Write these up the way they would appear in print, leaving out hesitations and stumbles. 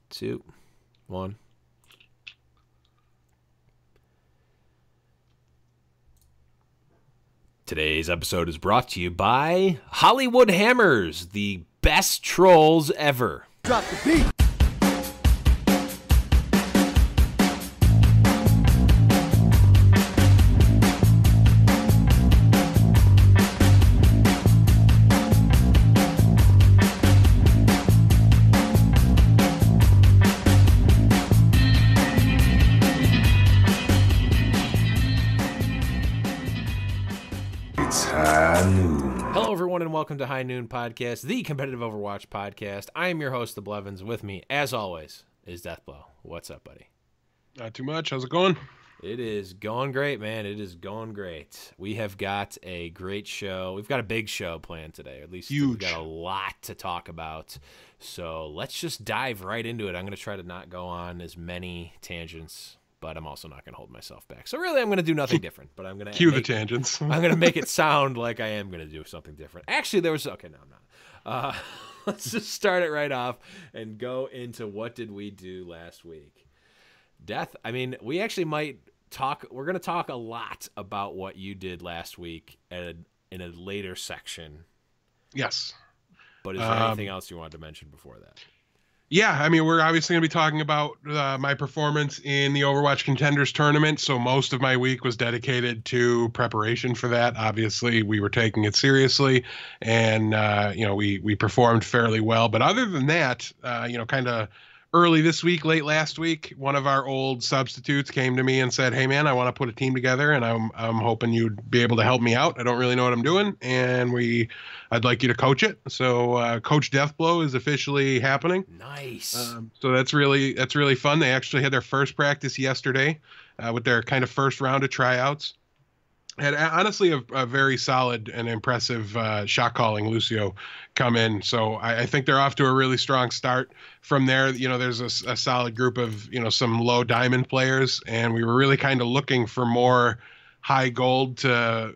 2, 1. Today's episode is brought to you by Hollywood Hammers, the best trolls ever. Drop the beat. Hello, everyone, and welcome to High Noon Podcast, the competitive Overwatch podcast. I am your host, The Blevins. With me, as always, is Deathblow. What's up, buddy? Not too much. How's it going? It is going great, man. It is going great. We have got a great show. We've got a big show planned today. At least Huge. We've got a lot to talk about. So let's just dive right into it. I'm going to try to not go on as many tangents, but I'm also not going to hold myself back. So really, I'm going to do nothing different. But I'm going to cue the tangents. I'm going to make it sound like I am going to do something different. Actually, there was okay. No, I'm not. Let's just start it right off and go into what did we do last week. Death. I mean, we actually might talk. We're going to talk a lot about what you did last week in a later section. Yes. But is there anything else you wanted to mention before that? Yeah, I mean, we're obviously going to be talking about my performance in the Overwatch Contenders tournament, so most of my week was dedicated to preparation for that. Obviously, we were taking it seriously, and, we performed fairly well. But other than that, kind of early this week, late last week, one of our old substitutes came to me and said, "Hey, man, I want to put a team together, and I'm hoping you'd be able to help me out. I don't really know what I'm doing, and I'd like you to coach it." So Coach Deathblow is officially happening. Nice. So that's really fun. They actually had their first practice yesterday with their kind of first round of tryouts. Had honestly a very solid and impressive shot calling Lucio come in. So I think they're off to a really strong start. From there, there's a solid group of, some low diamond players, and we were really kind of looking for more high gold to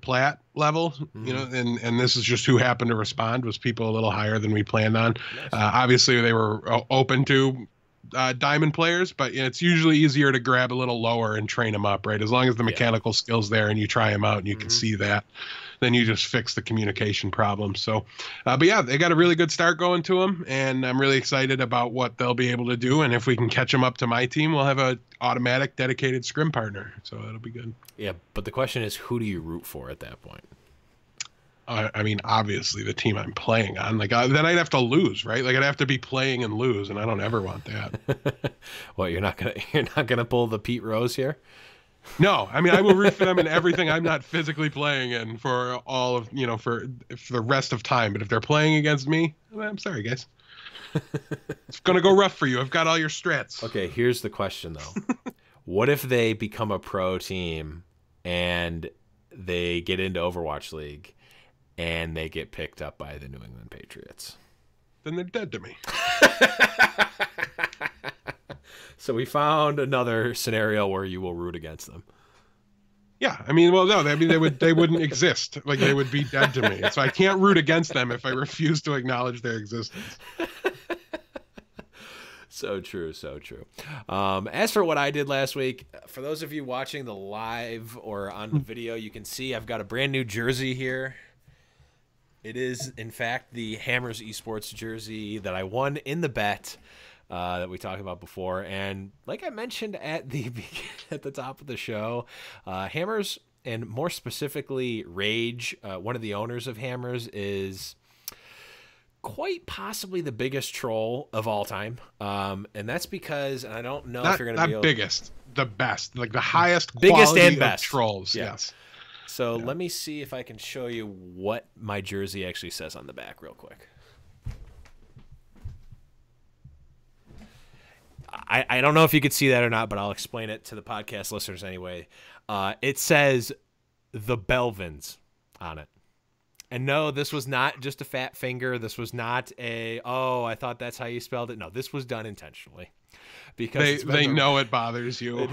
plat level, and this is just who happened to respond, was people a little higher than we planned on. Nice. Obviously, they were open to diamond players, but it's usually easier to grab a little lower and train them up, right? As long as the mechanical skill's there and you try them out and you can see that, then you just fix the communication problem. So, but yeah, they got a really good start going to them, and I'm really excited about what they'll be able to do. And if we can catch them up to my team, we'll have a automatic dedicated scrim partner. So that'll be good. Yeah, but the question is, who do you root for at that point? I mean, obviously the team I'm playing on. Like then I'd have to lose, right? Like I'd have to be playing and lose, and I don't ever want that. Well, you're not gonna pull the Pete Rose here. No, I mean I will root for them in everything I'm not physically playing in for all of for the rest of time. But if they're playing against me, well, I'm sorry, guys. It's gonna go rough for you. I've got all your strats. Okay, here's the question though: what if they become a pro team and they get into Overwatch League and they get picked up by the New England Patriots? Then they're dead to me. So we found another scenario where you will root against them. Yeah, I mean, well, no, I mean they wouldn't exist. Like they would be dead to me. So I can't root against them if I refuse to acknowledge their existence. So true, so true. As for what I did last week, for those of you watching the live or on the video, you can see I've got a brand new jersey here. It is, in fact, the Hammers Esports jersey that I won in the bet that we talked about before. And like I mentioned at the top of the show, Hammers, and more specifically Rage, one of the owners of Hammers, is quite possibly the biggest troll of all time. And that's because, and I don't know if you're going to be able biggest, the best, like the highest biggest quality and best of trolls. Yeah. Yes. So let me see if I can show you what my jersey actually says on the back real quick. I don't know if you could see that or not, but I'll explain it to the podcast listeners anyway. It says the Belvins on it. And no, this was not just a fat finger. This was not I thought that's how you spelled it. No, this was done intentionally. Because they know it bothers you.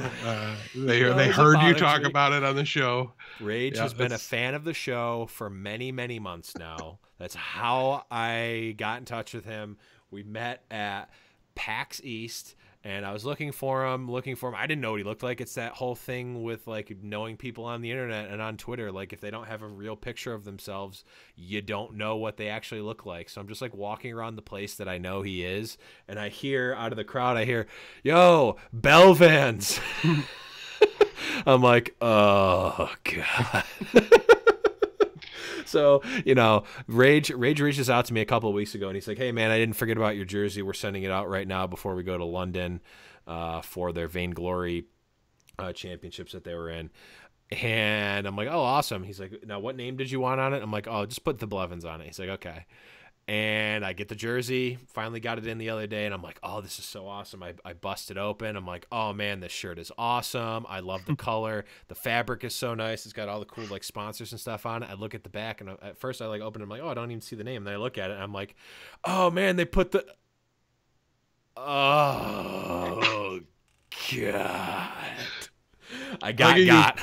They heard you talk about it on the show. Rage has been a fan of the show for many, many months now. That's how I got in touch with him. We met at PAX East, and I was looking for him. I didn't know what he looked like. It's that whole thing with like knowing people on the internet and on Twitter. Like if they don't have a real picture of themselves, you don't know what they actually look like. So I'm just like walking around the place that I know he is, and I hear out of the crowd, I hear, "Yo, Belvans." I'm like, oh God. So, you know, Rage reaches out to me a couple of weeks ago, and he's like, "Hey, man, I didn't forget about your jersey. We're sending it out right now before we go to London for their Vainglory championships that they were in." And I'm like, "Oh, awesome." He's like, "Now, what name did you want on it?" I'm like, "Oh, just put the Blevins on it." He's like, "Okay." And I get the jersey, finally got it in the other day, and I'm like, "Oh, this is so awesome." I bust it open. I'm like, "Oh, man, this shirt is awesome. I love the color. The fabric is so nice. It's got all the cool, like, sponsors and stuff on it." I look at the back, and at first I, like, open it. I'm like, "Oh, I don't even see the name." And then I look at it, and I'm like, "Oh, man, they put the... Oh, God." I got.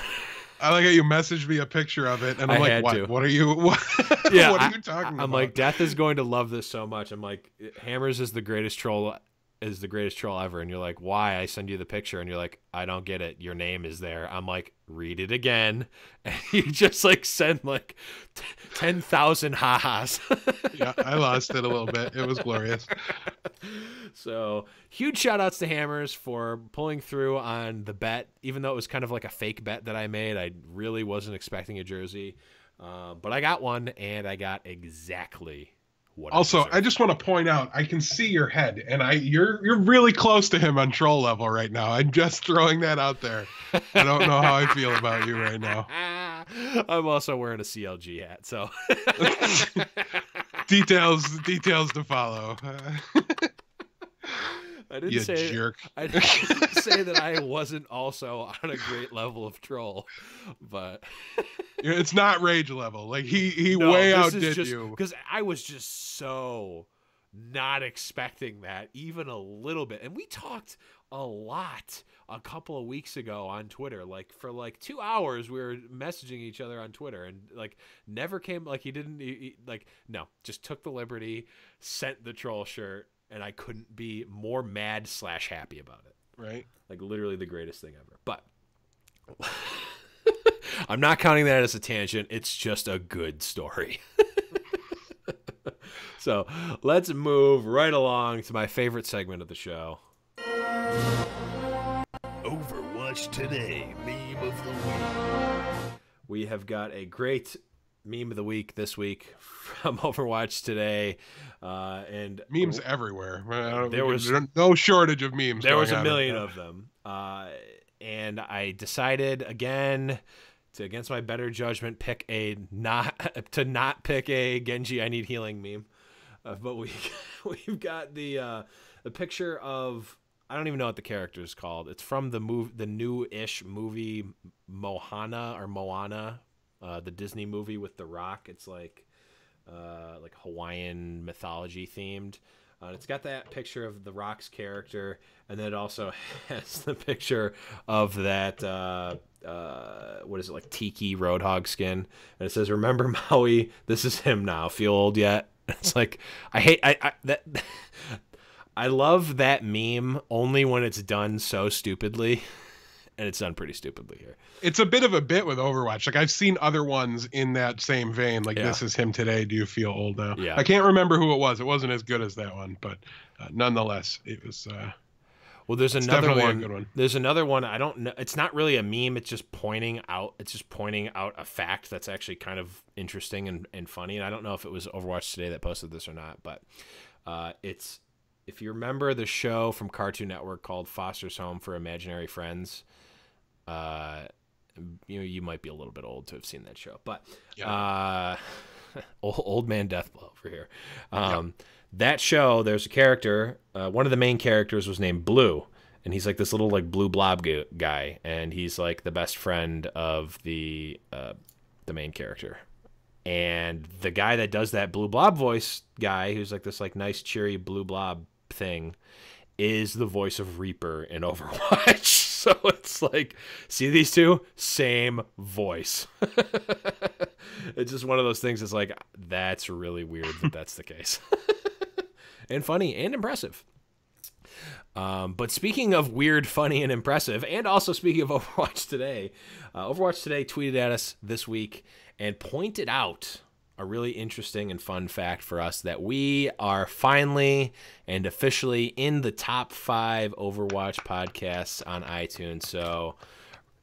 I like how you messaged me a picture of it, and I'm like, "What? What are you? What, yeah, what are you talking about?" I'm like, Death is going to love this so much. I'm like, Hammers is the greatest troll ever. And you're like, "Why?" I send you the picture, and you're like, "I don't get it. Your name is there." I'm like, "Read it again," and you just like send like 10,000 ha-has. Yeah, I lost it a little bit. It was glorious. So huge shout outs to Hammers for pulling through on the bet, even though it was kind of like a fake bet that I made. I really wasn't expecting a jersey, but I got one, and I got exactly what also, I just want to point out, I can see your head, and you're really close to him on troll level right now. I'm just throwing that out there. I don't know how I feel about you right now. I'm also wearing a CLG hat, so details to follow. I didn't say jerk. I didn't say that I wasn't also on a great level of troll, but it's not Rage level. Like he way outdid you. Because I was just so not expecting that even a little bit. And we talked a lot a couple of weeks ago on Twitter. Like for like 2 hours we were messaging each other on Twitter, and like never came, like he like no, just took the liberty, sent the troll shirt. And I couldn't be more mad / happy about it. Right. Like literally the greatest thing ever. But I'm not counting that as a tangent. It's just a good story. So let's move right along to my favorite segment of the show. Overwatch Today, Meme of the Week. We have got a great meme of the week this week from Overwatch Today, and memes everywhere. There was no shortage of memes. There was a million of them, and I decided again to, against my better judgment, not pick a Genji I need healing meme. But we've got the picture of, I don't even know what the character is called. It's from the new-ish movie Moana, the Disney movie with The Rock. It's like Hawaiian mythology themed. It's got that picture of The Rock's character, and then it also has the picture of that what is it, like tiki roadhog skin, and it says, "Remember Maui? This is him now. Feel old yet?" It's like I love that meme only when it's done so stupidly. And it's done pretty stupidly here. It's a bit of a bit with Overwatch. Like I've seen other ones in that same vein. Like This is him today. Do you feel old now? Yeah. I can't remember who it was. It wasn't as good as that one, but nonetheless, it was. Well, there's another one. A good one. There's another one. I don't know. It's not really a meme. It's just pointing out. A fact that's actually kind of interesting and funny. And I don't know if it was Overwatch Today that posted this or not, but it's, if you remember the show from Cartoon Network called Foster's Home for Imaginary Friends. You might be a little bit old to have seen that show, but old man Deathblow over here. That show, there's a character. One of the main characters was named Blue, and he's like this little like blue blob guy, and he's like the best friend of the main character. And the guy that does that blue blob voice guy, who's like this like nice cheery blue blob thing, is the voice of Reaper in Overwatch. So it's like, see these two? Same voice. It's just one of those things. It's like, that's really weird that that's the case. And funny and impressive. But speaking of weird, funny, and impressive, and also speaking of Overwatch Today, Overwatch Today tweeted at us this week and pointed out a really interesting and fun fact for us that we are finally and officially in the top 5 Overwatch podcasts on iTunes. So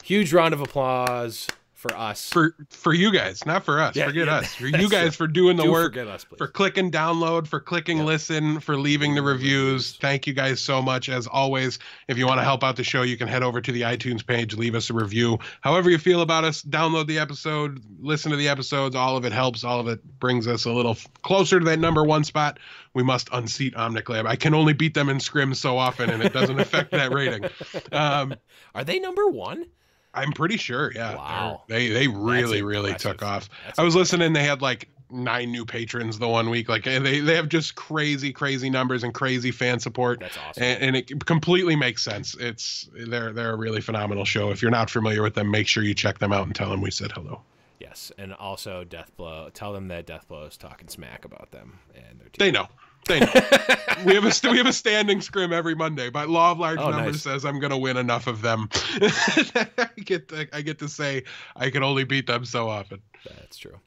huge round of applause for us. For you guys, not for us. Forget us. For you guys for doing the work, for clicking download, for clicking listen, for leaving the reviews. Thank you guys so much. As always, if you want to help out the show, you can head over to the iTunes page, leave us a review. However you feel about us, download the episode, listen to the episodes. All of it helps. All of it brings us a little closer to that number 1 spot. We must unseat Omniclab. I can only beat them in scrims so often, and it doesn't affect that rating. Are they number 1? I'm pretty sure, yeah. Wow. They really took off. I was listening, they had like 9 new patrons the one week. Like they have just crazy numbers and crazy fan support. That's awesome. And it completely makes sense. They're a really phenomenal show. If you're not familiar with them, make sure you check them out and tell them we said hello. Yes, and also Deathblow. Tell them that Deathblow is talking smack about them and their team. They know. we have a standing scrim every Monday. By law of large numbers says I'm going to win enough of them. I get to say I can only beat them so often. That's true.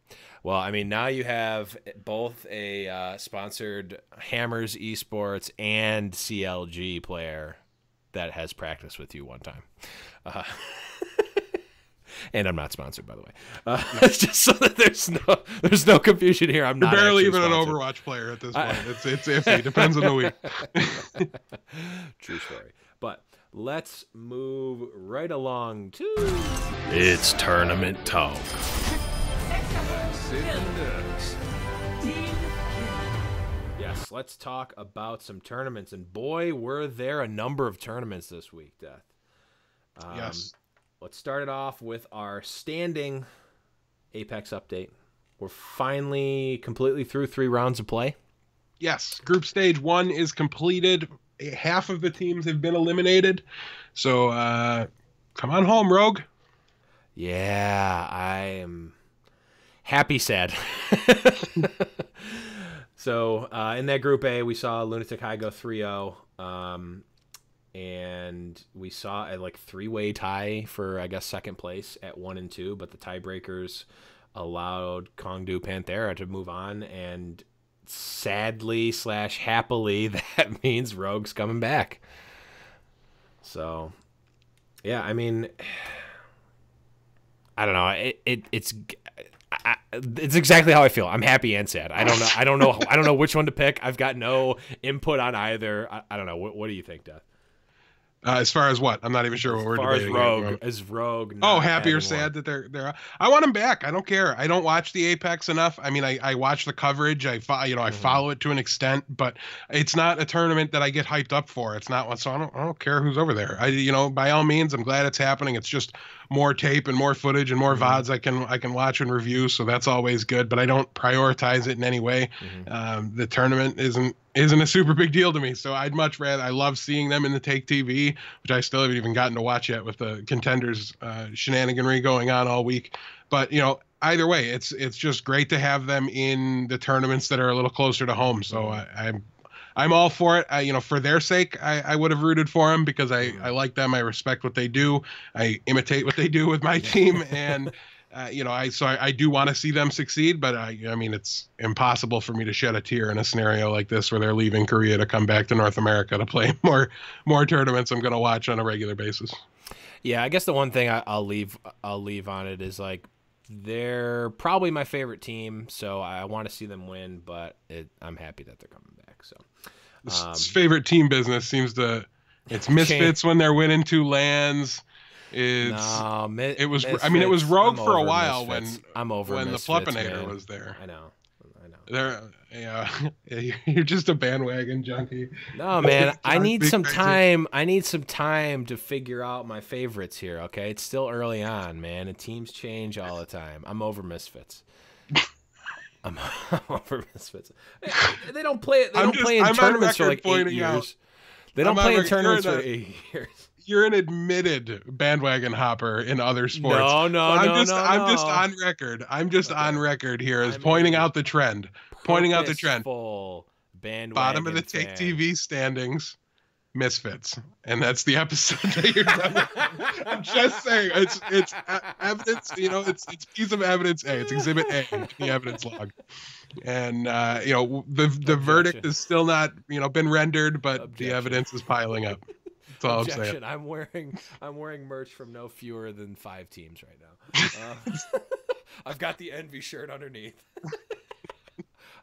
Well, I mean, now you have both a sponsored Hammers Esports and CLG player that has practiced with you one time. And I'm not sponsored, by the way. It's just so that there's no confusion here. I'm not barely even sponsored. An Overwatch player at this point. It's iffy. Depends on the week. True story. But let's move right along to it's tournament talk. Yes, let's talk about some tournaments. And boy, were there a number of tournaments this week, Death. Yes. Let's start it off with our standing Apex update. We're finally completely through 3 rounds of play. Yes. Group stage 1 is completed. Half of the teams have been eliminated. So come on home, Rogue. Yeah, I am happy, sad. So in that Group A, we saw Lunatic High go 3-0. And we saw a 3-way tie for, I guess, second place at 1 and 2, but the tiebreakers allowed Kongdu Panthera to move on, and sadly / happily, that means Rogue's coming back. So, yeah, I mean, I don't know. It's exactly how I feel. I'm happy and sad. I don't know which one to pick. I've got no input on either. I don't know. What do you think, Death? As far as what? I'm not even sure what we're debating. As Rogue. Happy or sad that they're. I want him back. I don't care. I don't watch the Apex enough. I mean, I watch the coverage. I follow it to an extent, but it's not a tournament that I get hyped up for. It's not one. So I don't care who's over there. By all means, I'm glad it's happening. It's just more tape and more footage and more VODs I can watch and review. So that's always good. But I don't prioritize it in any way. The tournament isn't a super big deal to me. So I'd much rather, I love seeing them in the TakeTV, which I still haven't even gotten to watch yet with the Contenders shenaniganry going on all week. But, either way, it's just great to have them in the tournaments that are a little closer to home. So I'm all for it. For their sake, I would have rooted for them because I like them. I respect what they do. I imitate what they do with my team. And, I do want to see them succeed, but I mean, it's impossible for me to shed a tear in a scenario like this where they're leaving Korea to come back to North America to play more tournaments I'm going to watch on a regular basis. Yeah, I guess the one thing I'll leave on it is they're probably my favorite team, so I want to see them win, but I'm happy that they're coming back. So this favorite team business seems to it's misfits when they're winning 2 lands. It was Misfits, it was Rogue for a while Misfits. when the Flippinator was there. I know. You're just a bandwagon junkie. No, man, I need some time. I need some time to figure out my favorites here. Okay, it's still early on, man, and teams change all the time. I'm over Misfits. I'm over Misfits. They don't play. They don't play in tournaments for 8 years. They don't play in tournaments for 8 years. You're an admitted bandwagon hopper in other sports. No. I'm just on record. I'm just on record here as pointing out the trend. Pointing out the trend. Bandwagon Bottom of the fan. TakeTV standings. Misfits, and that's the episode that you're done with. I'm just saying, it's evidence. It's piece of evidence A. It's Exhibit A in the evidence log, and the verdict Objection. is still not been rendered, but the Objection. evidence is piling up. That's all I'm saying. Objection. I'm wearing merch from no fewer than 5 teams right now. I've got the Envy shirt underneath.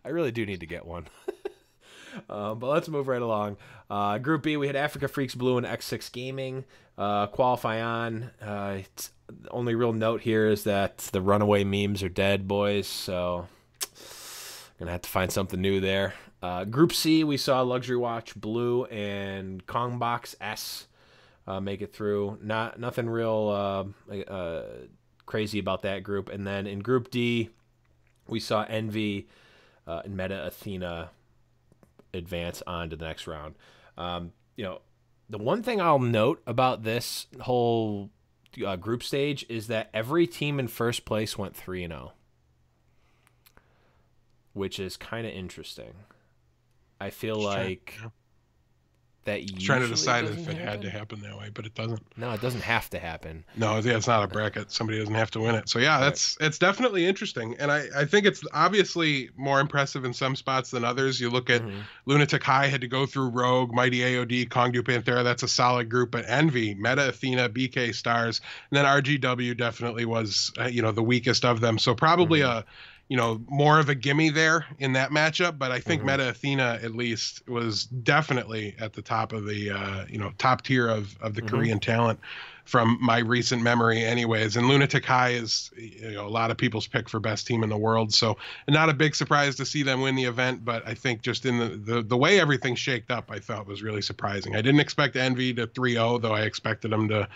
I really do need to get one. But let's move right along. Group B, we had Africa Freaks Blue and X6 Gaming qualify on. The only real note here is that the runaway memes are dead, boys. So gonna have to find something new there. Group C, we saw Luxury Watch Blue and Kongbox S make it through. Nothing real crazy about that group. And then in Group D, we saw Envy and Meta Athena advance on to the next round. The one thing I'll note about this whole group stage is that every team in first place went 3-0, which is kind of interesting. I feel like that usually trying to decide if doesn't it had to happen. happen that way, but it doesn't. No, it doesn't have to happen. No, yeah, it's not a bracket. Somebody doesn't have to win it. So yeah, it's definitely interesting, and I think it's obviously more impressive in some spots than others. You look at Lunatic High had to go through Rogue, Mighty AOD, Kongdu Panthera. That's a solid group, but Envy, Meta Athena, BK Stars, and then RGW definitely was the weakest of them. So probably more of a gimme there in that matchup, but I think Meta Athena at least was definitely at the top of the top tier of the Korean talent from my recent memory anyways. And Lunatic High is a lot of people's pick for best team in the world, so not a big surprise to see them win the event, but I think just in the way everything shaked up, I thought was really surprising. I didn't expect Envy to 3-0, though I expected them to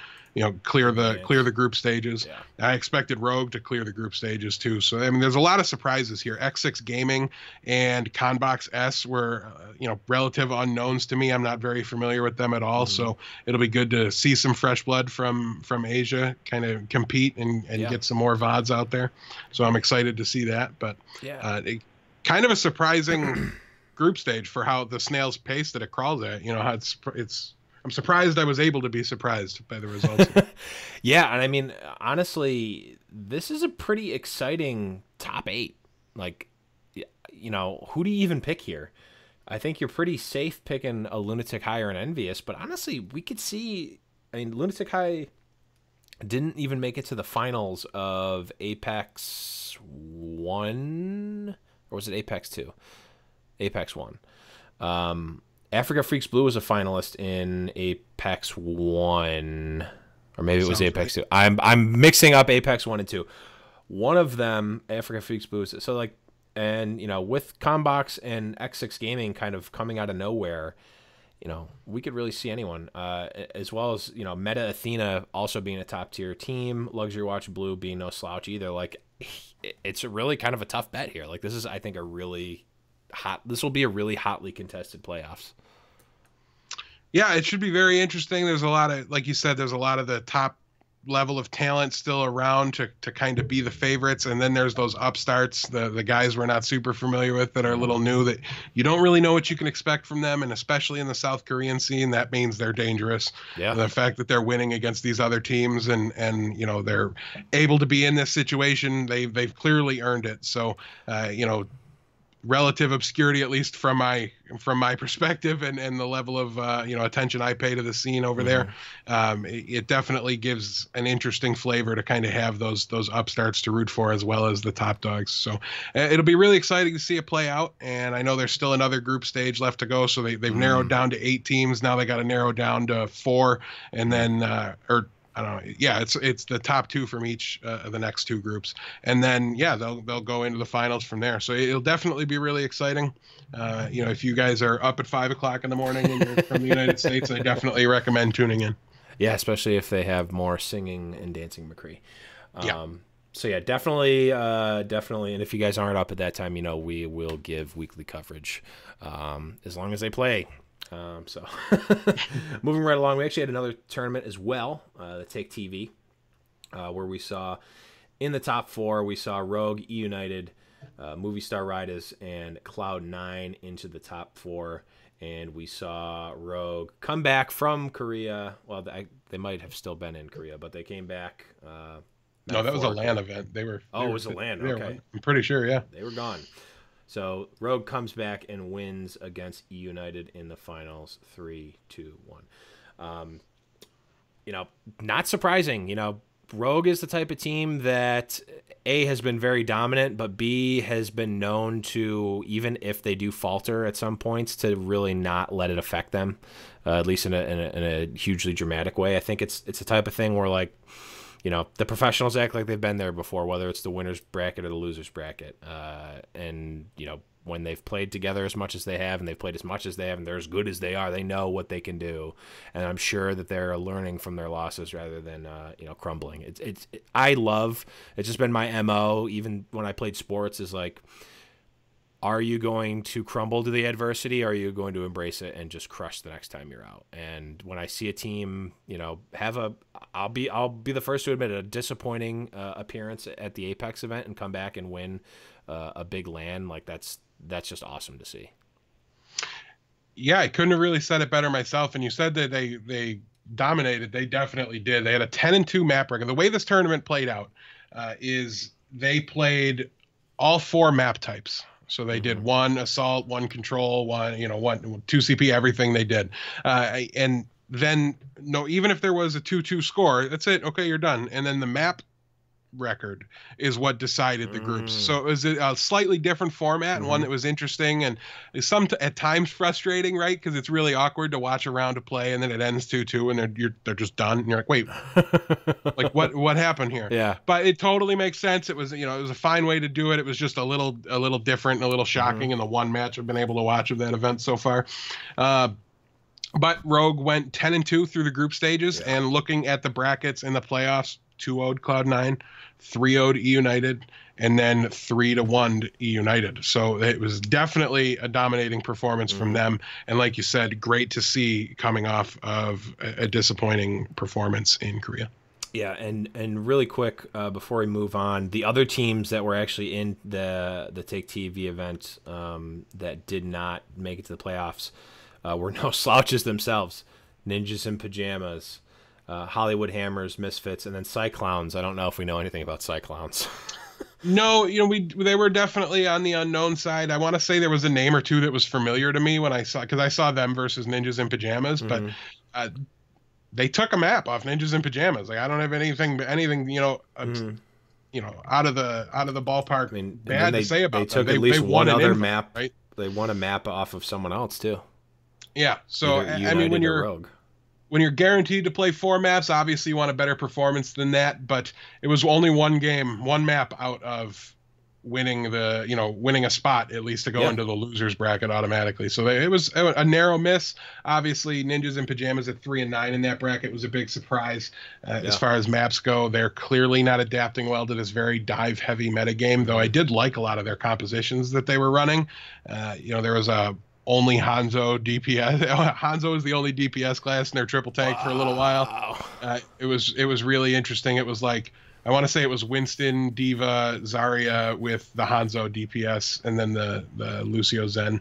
clear the group stages. Yeah. I expected Rogue to clear the group stages too. So I mean, there's a lot of surprises here. X6 Gaming and Conbox S were relative unknowns to me. I'm not very familiar with them at all. So it'll be good to see some fresh blood from Asia kind of compete and get some more VODs out there. So I'm excited to see that. But kind of a surprising group stage for how the snail's pace that it crawls at. How I'm surprised I was able to be surprised by the results. Yeah, and I mean, honestly, this is a pretty exciting top 8. Like, who do you even pick here? I think you're pretty safe picking a Lunatic High or an Envious, but honestly, we could see, Lunatic High didn't even make it to the finals of Apex 1, or was it Apex 2? Apex 1. Africa Freaks Blue was a finalist in Apex 1, or maybe it was Apex 2. I'm mixing up Apex 1 and 2. One of them, Africa Freaks Blue, so like, and with Combox and X6 Gaming kind of coming out of nowhere, we could really see anyone, as well as Meta Athena also being a top tier team, Luxury Watch Blue being no slouch either. Like, it's really kind of a tough bet here. Like, this is, I think, this will be a really hotly contested playoffs. Yeah, it should be very interesting. There's a lot of, like you said, there's a lot of the top level of talent still around to kind of be the favorites. And then there's those upstarts, the guys we're not super familiar with that are a little new, that you don't really know what you can expect from them. And especially in the South Korean scene, that means they're dangerous. Yeah. And the fact that they're winning against these other teams and they're able to be in this situation, they've clearly earned it. So, relative obscurity, at least from my perspective and the level of attention I pay to the scene over there, it definitely gives an interesting flavor to kind of have those upstarts to root for as well as the top dogs. So it'll be really exciting to see it play out. And I know there's still another group stage left to go, so they've narrowed down to 8 teams. Now they got to narrow down to 4, and then I don't know. Yeah, it's the top 2 from each of the next 2 groups, and then they'll go into the finals from there. So it'll definitely be really exciting. If you guys are up at 5 o'clock in the morning and you're from the United States, I definitely recommend tuning in. Yeah, especially if they have more singing and dancing McCree. So yeah, definitely. And if you guys aren't up at that time, we will give weekly coverage as long as they play. So moving right along, we actually had another tournament as well, the TakeTV, where we saw in the top 4, we saw Rogue, E-United, Movie Star Riders, and Cloud9 into the top 4. and we saw Rogue come back from Korea. Well, they might have still been in Korea, but they came back. No, that was a LAN event. It was a LAN. Okay, I'm pretty sure. Yeah, they were gone. So Rogue comes back and wins against E United in the finals, 3-2-1. Not surprising. Rogue is the type of team that A, has been very dominant, but B, has been known to, even if they do falter at some points, to really not let it affect them, at least in a hugely dramatic way. I think it's the type of thing where, like, the professionals act like they've been there before, whether it's the winner's bracket or the loser's bracket. And when they've played together as much as they have, and they've played as much as they have, and they're as good as they are, they know what they can do. And I'm sure that they're learning from their losses rather than crumbling. It's just been my MO, even when I played sports, is like, are you going to crumble to the adversity, or are you going to embrace it and just crush the next time you're out? And when I see a team, I'll be the first to admit a disappointing appearance at the Apex event and come back and win a big LAN, like that's just awesome to see. Yeah, I couldn't have really said it better myself. And you said that they dominated. They definitely did. They had a 10-2 map record. The way this tournament played out is they played all 4 map types. So they did 1 assault, 1 control, 1 2 CP, everything they did. And then even if there was a 2-2 score, that's it. Okay, you're done. And then the map record is what decided the groups. So it was a slightly different format, and one that was interesting and is at times frustrating, right? Because it's really awkward to watch a round of play and then it ends 2-2 and they're just done. And you're like, wait, like what happened here? Yeah. But it totally makes sense. It was, it was a fine way to do it. It was just a little different and a little shocking in the one match I've been able to watch of that event so far. But Rogue went 10-2 through the group stages, and looking at the brackets in the playoffs, 2-0'd Cloud9, 3-0'd E United, and then 3-1 E United. So it was definitely a dominating performance from them. And like you said, great to see coming off of a disappointing performance in Korea. Yeah, and really quick before we move on, the other teams that were actually in the TakeTV event that did not make it to the playoffs were no slouches themselves. Ninjas in Pajamas, Hollywood Hammers, Misfits, and then Cyclowns. I don't know if we know anything about Cyclowns. No, they were definitely on the unknown side. I want to say there was a name or two that was familiar to me when I saw them versus Ninjas in Pajamas, but they took a map off Ninjas in Pajamas. Like, I don't have anything out of the ballpark bad to say about them. They took at least one other map. Right? They won a map off of someone else too. Yeah, so I mean, when you're guaranteed to play 4 maps, obviously you want a better performance than that. But it was only one map out of winning a spot, at least, to go into the losers bracket automatically. So it was a narrow miss. Obviously, Ninjas in Pajamas at 3-9 in that bracket was a big surprise. As far as maps go, they're clearly not adapting well to this very dive-heavy metagame, though I did like a lot of their compositions that they were running. There was a only Hanzo DPS. Hanzo is the only DPS class in their triple tank for a little while. It was really interesting. It was like, I want to say it was Winston, Diva, Zarya with the Hanzo DPS, and then the Lucio Zen.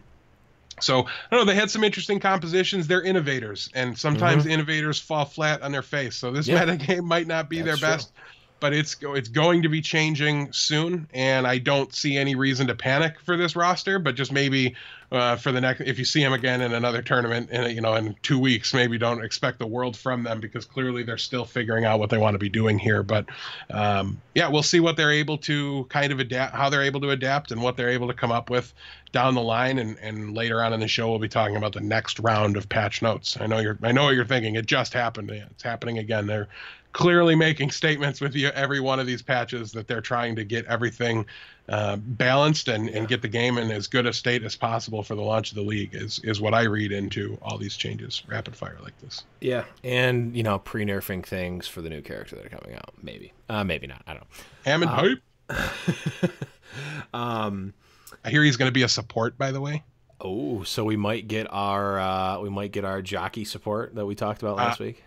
So I don't know, they had some interesting compositions. They're innovators, and sometimes innovators fall flat on their face. So this metagame might not be their best, but it's going to be changing soon, and I don't see any reason to panic for this roster. But just maybe for the next, if you see them again in another tournament in 2 weeks, maybe don't expect the world from them, because clearly they're still figuring out what they want to be doing here. But we'll see what they're able to kind of adapt, how they're able to adapt, and what they're able to come up with down the line. And later on in the show, we'll be talking about the next round of patch notes. I know what you're thinking. It just happened. It's happening again. They're clearly making statements with every one of these patches that they're trying to get everything balanced and get the game in as good a state as possible for the launch of the league is what I read into all these changes rapid fire like this. Yeah, and pre-nerfing things for the new character that are coming out. Maybe not. I don't know. Hammond hype. I hear he's going to be a support, by the way. Oh, so we might get our jockey support that we talked about last week.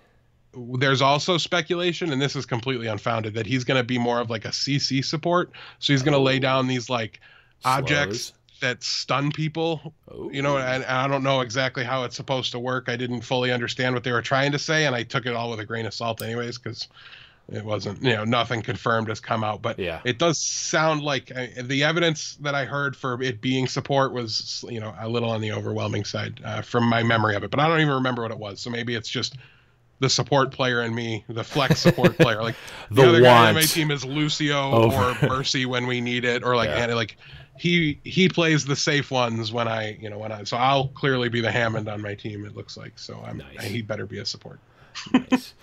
There's also speculation, and this is completely unfounded, that he's going to be more of like a CC support. So he's going to lay down these like objects that stun people, Oh. and I don't know exactly how it's supposed to work. I didn't fully understand what they were trying to say, and I took it all with a grain of salt anyways, because it wasn't, nothing confirmed has come out, but Yeah. it does sound like the evidence that I heard for it being support was, a little on the overwhelming side from my memory of it, but I don't even remember what it was. So maybe it's just the support player in me, the flex support player. Like the other guy on my team is Lucio or Mercy when we need it, or like Anna, like he plays the safe ones when so I'll clearly be the Hammond on my team, it looks like. So he better be a support. Nice.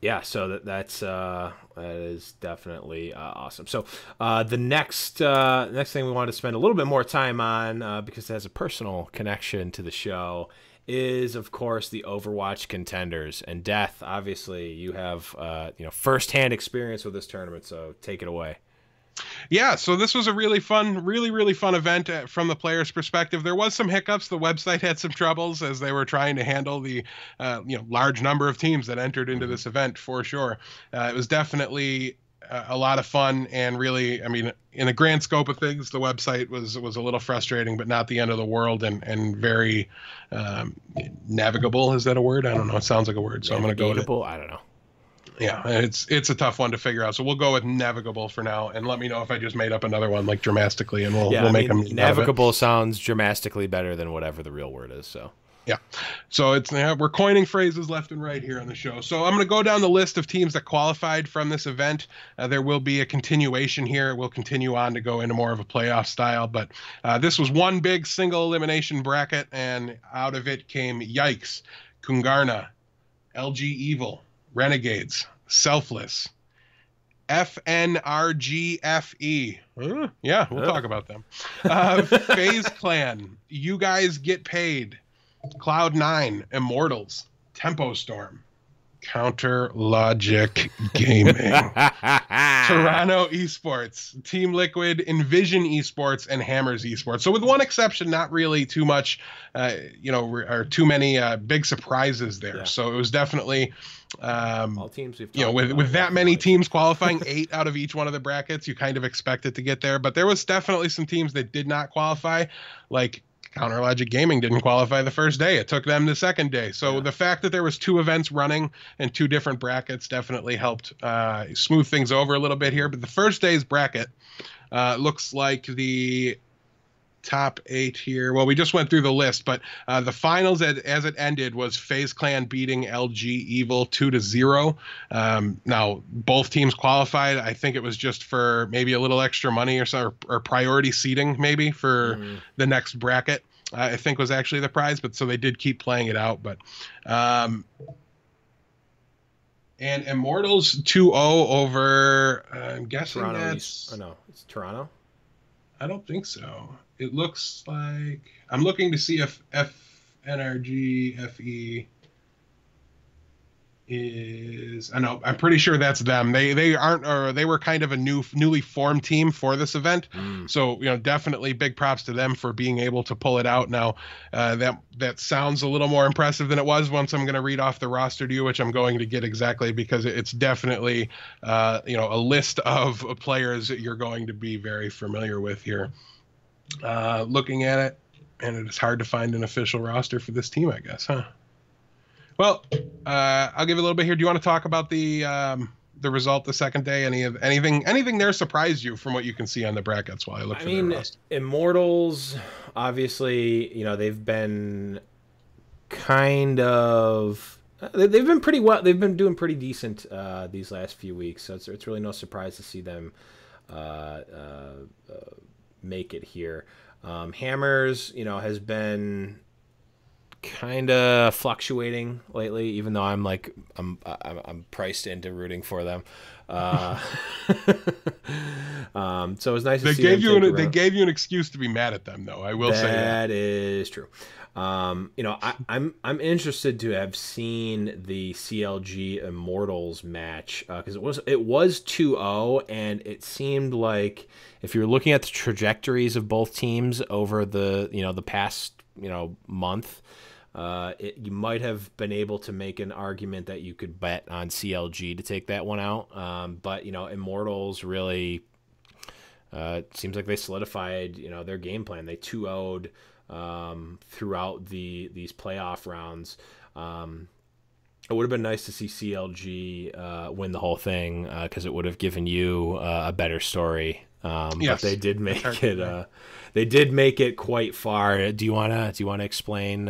Yeah, so that is definitely awesome. So the next thing we wanted to spend a little bit more time on, because it has a personal connection to the show, is of course the Overwatch Contenders. And Death, obviously you have firsthand experience with this tournament, so take it away. Yeah, so this was a really fun event from the players' perspective. There was some hiccups. The website had some troubles as they were trying to handle the large number of teams that entered into this event, for sure. It was definitely a lot of fun, and really, I mean, in the grand scope of things, the website was a little frustrating, but not the end of the world, and very navigable. Is that a word? I don't know. It sounds like a word, so I'm going to go with it. I don't know. Yeah, it's a tough one to figure out. So we'll go with navigable for now, and let me know if I just made up another one like dramatically, and we'll make them. Navigable sounds dramatically better than whatever the real word is. So yeah, so we're coining phrases left and right here on the show. So I'm going to go down the list of teams that qualified from this event. There will be a continuation here. We'll continue on to go into more of a playoff style, but this was one big single elimination bracket, and out of it came Yikes, Kungarna, LG Evil, Renegades, Selfless, FNRGFE. Yeah, we'll talk about them. FaZe Clan, You Guys Get Paid, Cloud9, Immortals, Tempo Storm, Counter Logic Gaming, Toronto Esports, Team Liquid, Envision Esports, and Hammers Esports. So with one exception, not really too much, or too many big surprises there. Yeah. So it was definitely all teams we've with that many teams qualifying, 8 out of each one of the brackets, you kind of expect it to get there. But there was definitely some teams that did not qualify, like Counter Logic Gaming didn't qualify the first day. It took them the second day. So the fact that there was 2 events running and 2 different brackets definitely helped smooth things over a little bit here. But the first day's bracket looks like the top 8 here. Well, we just went through the list, but the finals as it ended was FaZe Clan beating LG Evil 2-0. Now both teams qualified. I think it was just for maybe a little extra money or priority seating maybe for the next bracket. I think was actually the prize, but so they did keep playing it out. But and Immortals 2-0 over. I'm guessing that's. Oh no, it's Toronto. I don't think so. It looks like I'm looking to see if FNRGFE is. I know. I'm pretty sure that's them. They aren't, or they were kind of a newly formed team for this event. So definitely big props to them for being able to pull it out. Now that sounds a little more impressive than it was once I'm going to read off the roster to you, which I'm going to get exactly because it's definitely a list of players that you're going to be very familiar with here. Looking at it, and it is hard to find an official roster for this team, I guess, huh? Well, I'll give you a little bit here. Do you want to talk about the result the second day? Anything there surprised you from what you can see on the brackets while I look for the roster? Immortals, obviously, they've been kind of they've been pretty well. They've been doing pretty decent these last few weeks, so it's really no surprise to see them make it here. Hammers, has been kind of fluctuating lately, even though I'm priced into rooting for them. So it was nice to see them. They gave you an excuse to be mad at them, though. I will say that is true. I'm interested to have seen the CLG Immortals match because it was 2-0, and it seemed like if you're looking at the trajectories of both teams over the past month, you might have been able to make an argument that you could bet on CLG to take that one out. But Immortals really it seems like they solidified, their game plan. They 2-0'd throughout these playoff rounds. It would have been nice to see CLG win the whole thing because it would have given you a better story. Yes. But they did make it. They did make it quite far. Do you wanna explain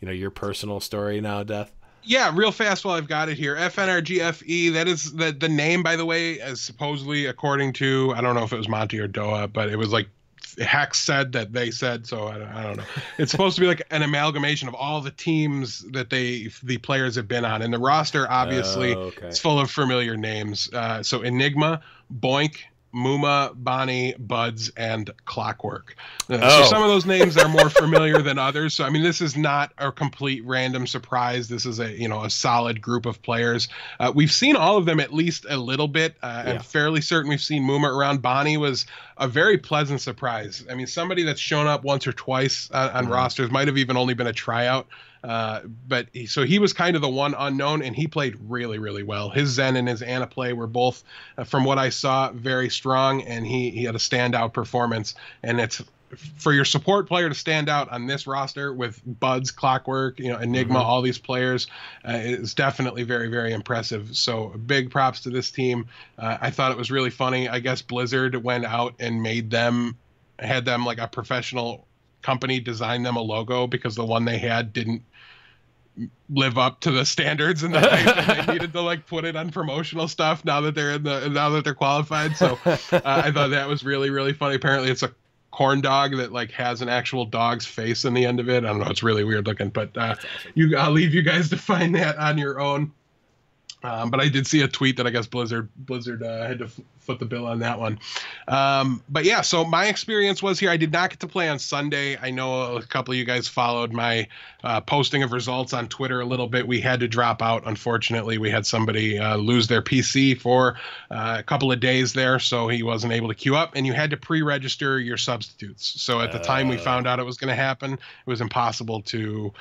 your personal story now, Death? Yeah, real fast while I've got it here. FNRGFE, that is the name, by the way, as supposedly according to, I don't know if it was Monty or Doa, but it was like Hex said that they said, so I don't know. It's supposed to be like an amalgamation of all the teams that the players have been on. And the roster, obviously, it's full of familiar names. So Enigma, Boink, Muma, Bonnie, Buds, and Clockwork. So some of those names are more familiar than others. So, I mean, this is not a complete random surprise. This is a solid group of players. We've seen all of them at least a little bit. I'm fairly certain we've seen Muma around. Bonnie was a very pleasant surprise. I mean, somebody that's shown up once or twice on rosters, might have even only been a tryout. But he was kind of the one unknown, and he played really, really well. His Zen and his Ana play were both, from what I saw, very strong, and he had a standout performance. And it's for your support player to stand out on this roster with Buds, Clockwork, Enigma, all these players, is definitely very, very impressive. So big props to this team. I thought it was really funny. I guess Blizzard went out and had them like a professional company design them a logo because the one they had didn't live up to the standards and they needed to like put it on promotional stuff now that they're qualified. So I thought that was really, really funny. Apparently it's a corn dog that like has an actual dog's face in the end of it. I don't know. It's really weird looking, but I'll leave you guys to find that on your own. But I did see a tweet that I guess Blizzard had to foot the bill on that one. But yeah, so my experience was here. I did not get to play on Sunday. I know a couple of you guys followed my posting of results on Twitter a little bit. We had to drop out. Unfortunately, we had somebody lose their PC for a couple of days there, so he wasn't able to queue up, and you had to pre-register your substitutes. So at the time we found out it was going to happen, it was impossible to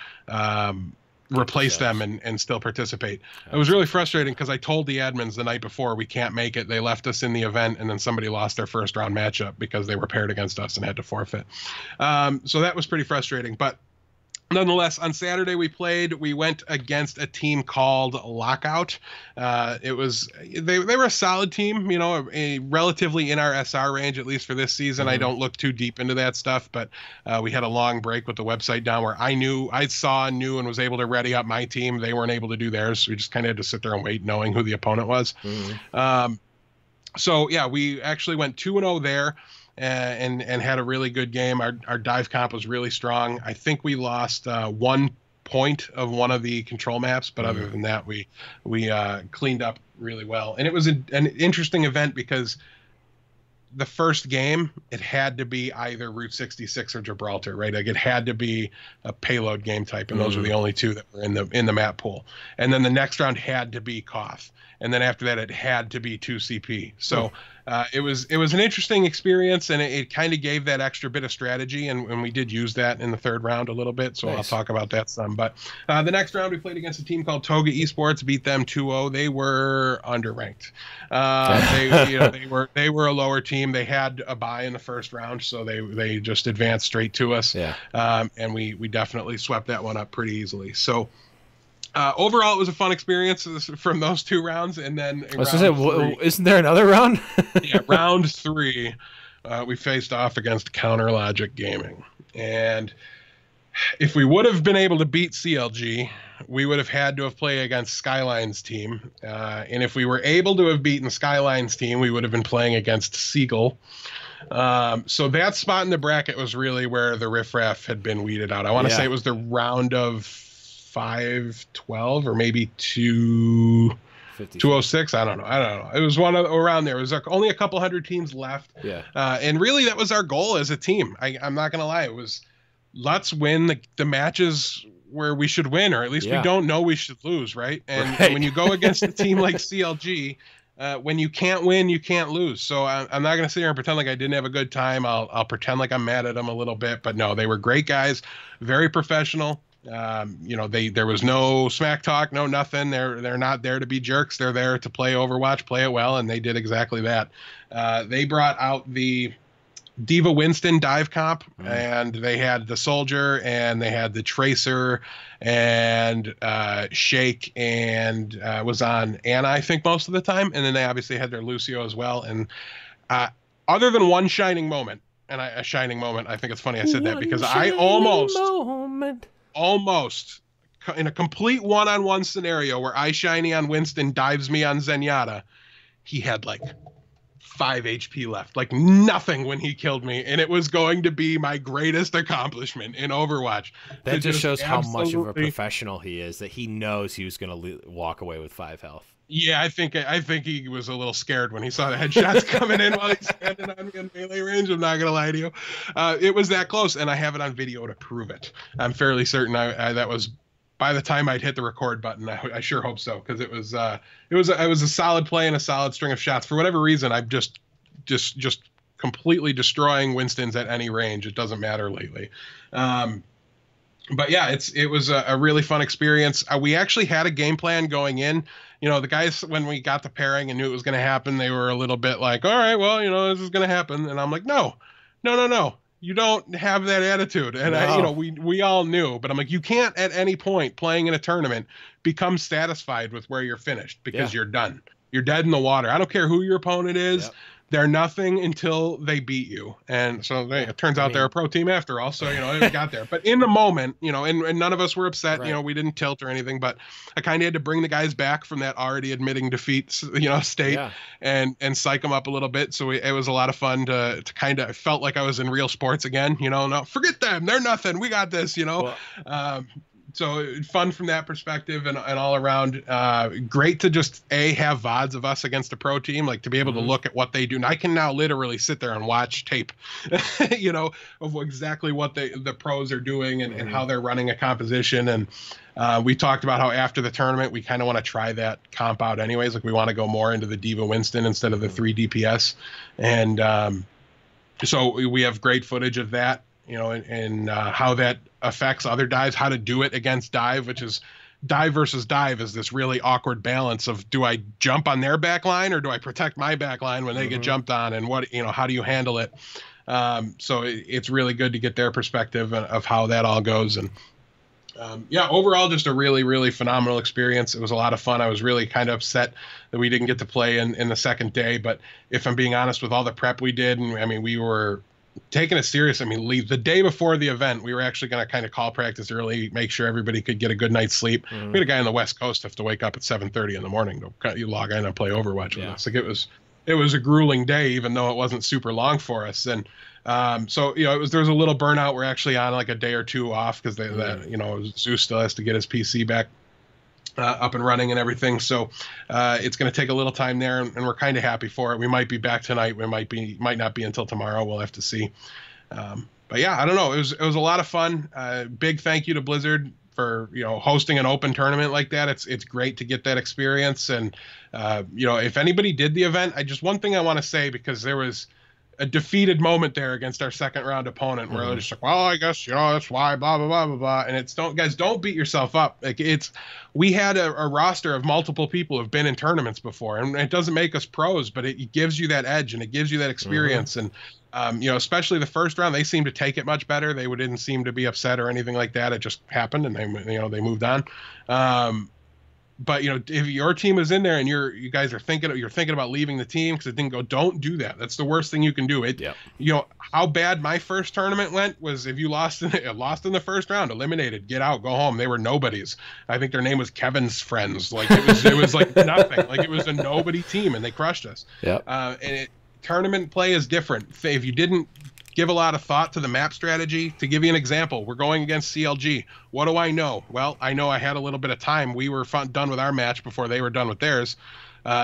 replace them and still participate. It was really frustrating because I told the admins the night before we can't make it. They left us in the event, and then somebody lost their first round matchup because they were paired against us and had to forfeit. So that was pretty frustrating. But nonetheless, on Saturday we went against a team called Lockout. They were a solid team, relatively in our SR range, at least for this season. I don't look too deep into that stuff, but we had a long break with the website down where I knew and was able to ready up my team. They weren't able to do theirs. So we just kind of had to sit there and wait knowing who the opponent was. So yeah, we actually went 2-0 there. And had a really good game. Our dive comp was really strong. I think we lost 1 point of one of the control maps, but other than that, we cleaned up really well. And it was an interesting event because the first game, it had to be either Route 66 or Gibraltar, right? Like it had to be a payload game type, and those were the only two that were in the map pool. And then the next round had to be Koth. And then after that, it had to be 2CP. So it was an interesting experience, and it kind of gave that extra bit of strategy, and we did use that in the third round a little bit. So nice. I'll talk about that some. But the next round, we played against a team called Toga Esports, beat them 2-0. They were underranked. They were a lower team. They had a bye in the first round, so they just advanced straight to us. Yeah. And we definitely swept that one up pretty easily. So. Overall, it was a fun experience from those two rounds, and then isn't there another round? Yeah, round 3, we faced off against Counter Logic Gaming, and if we would have been able to beat CLG, we would have had to have played against Skyline's team, and if we were able to have beaten Skyline's team, we would have been playing against Seagull. So that spot in the bracket was really where the riffraff had been weeded out. I want to say it was the round of 512 or maybe 206. I don't know. It was one around there. It was like only a couple hundred teams left. Yeah. And really that was our goal as a team. I'm not going to lie. It was let's win the matches where we should win, or at least we don't know we should lose. Right. And when you go against a team like CLG, when you can't win, you can't lose. So I'm not going to sit here and pretend like I didn't have a good time. I'll pretend like I'm mad at them a little bit, but no, they were great guys, very professional. There was no smack talk, no nothing. They're not there to be jerks. They're there to play Overwatch, play it well, and they did exactly that. They brought out the Diva Winston dive comp, and they had the Soldier, and they had the Tracer, and Shake, and was on Anna, I think, most of the time. And then they obviously had their Lucio as well. And other than one shining moment, and a shining moment, I think it's funny I said that because I almost in a complete one-on-one scenario where I shiny on Winston dives me on Zenyatta, he had like 5 HP left, like nothing when he killed me, and it was going to be my greatest accomplishment in Overwatch. That just shows how much of a professional he is, that he knows he was going to walk away with 5 health. Yeah, I think he was a little scared when he saw the headshots coming in while he's standing on me in melee range. I'm not gonna lie to you, it was that close, and I have it on video to prove it. I'm fairly certain that was by the time I'd hit the record button. I sure hope so, because it was a solid play and a solid string of shots. For whatever reason, I'm just completely destroying Winston's at any range. It doesn't matter lately. But yeah, it was a really fun experience. We actually had a game plan going in. The guys, when we got the pairing and knew it was going to happen, they were a little bit like, all right, well, this is going to happen. And I'm like, no. You don't have that attitude. And no. We all knew, but I'm like, you can't at any point playing in a tournament become satisfied with where you're finished, because you're done. You're dead in the water. I don't care who your opponent is. Yep. They're nothing until they beat you. And so it turns out they're a pro team after all. So, they got there. But in the moment, and none of us were upset. Right. We didn't tilt or anything. But I kind of had to bring the guys back from that already admitting defeat, state and psych them up a little bit. So it was a lot of fun to kind of felt like I was in real sports again. No, forget them. They're nothing. We got this, Well, so fun from that perspective, and all around great to just have VODs of us against a pro team, like to be able to look at what they do. And I can now literally sit there and watch tape, of exactly what the pros are doing and how they're running a composition. And we talked about how after the tournament, we kind of want to try that comp out anyways. Like we want to go more into the Diva Winston instead of the 3 DPS. And so we have great footage of that. And how that affects other dives, how to do it against dive, which is dive versus dive is this really awkward balance of, do I jump on their back line or do I protect my back line when they get jumped on, and what, how do you handle it? So it's really good to get their perspective of how that all goes. And overall, just a really, really phenomenal experience. It was a lot of fun. I was really kind of upset that we didn't get to play in the second day, but if I'm being honest, with all the prep we did, and we were taking it serious. The day before the event, we were actually going to kind of call practice early, make sure everybody could get a good night's sleep. We had a guy on the West Coast have to wake up at 7:30 in the morning to log in and play Overwatch with us. Like it was a grueling day, even though it wasn't super long for us. And there was a little burnout. We're actually on like a day or two off because Zeus still has to get his PC back up and running and everything. So it's going to take a little time there, and we're kind of happy for it. We might be back tonight. We might not be until tomorrow. We'll have to see. But yeah, I don't know. It was a lot of fun. Big thank you to Blizzard for hosting an open tournament like that. It's great to get that experience. And if anybody did the event, one thing I want to say, because there was a defeated moment there against our second round opponent where they're just like, well, I guess, that's why, blah, blah, blah, blah, blah. And don't beat yourself up. Like we had a roster of multiple people who've been in tournaments before, and it doesn't make us pros, but it gives you that edge and it gives you that experience. And, especially the first round, they seemed to take it much better. They didn't seem to be upset or anything like that. It just happened, and they moved on. But if your team is in there and you guys are thinking about leaving the team because it didn't go, don't do that. That's the worst thing you can do. How bad my first tournament went was, if you lost in the first round, eliminated, get out, go home. They were nobodies. I think their name was Kevin's Friends. Like it was like nothing. Like it was a nobody team, and they crushed us. Tournament play is different. If you didn't give a lot of thought to the map strategy, to give you an example, we're going against CLG. What do I know? Well, I know I had a little bit of time. We were done with our match before they were done with theirs.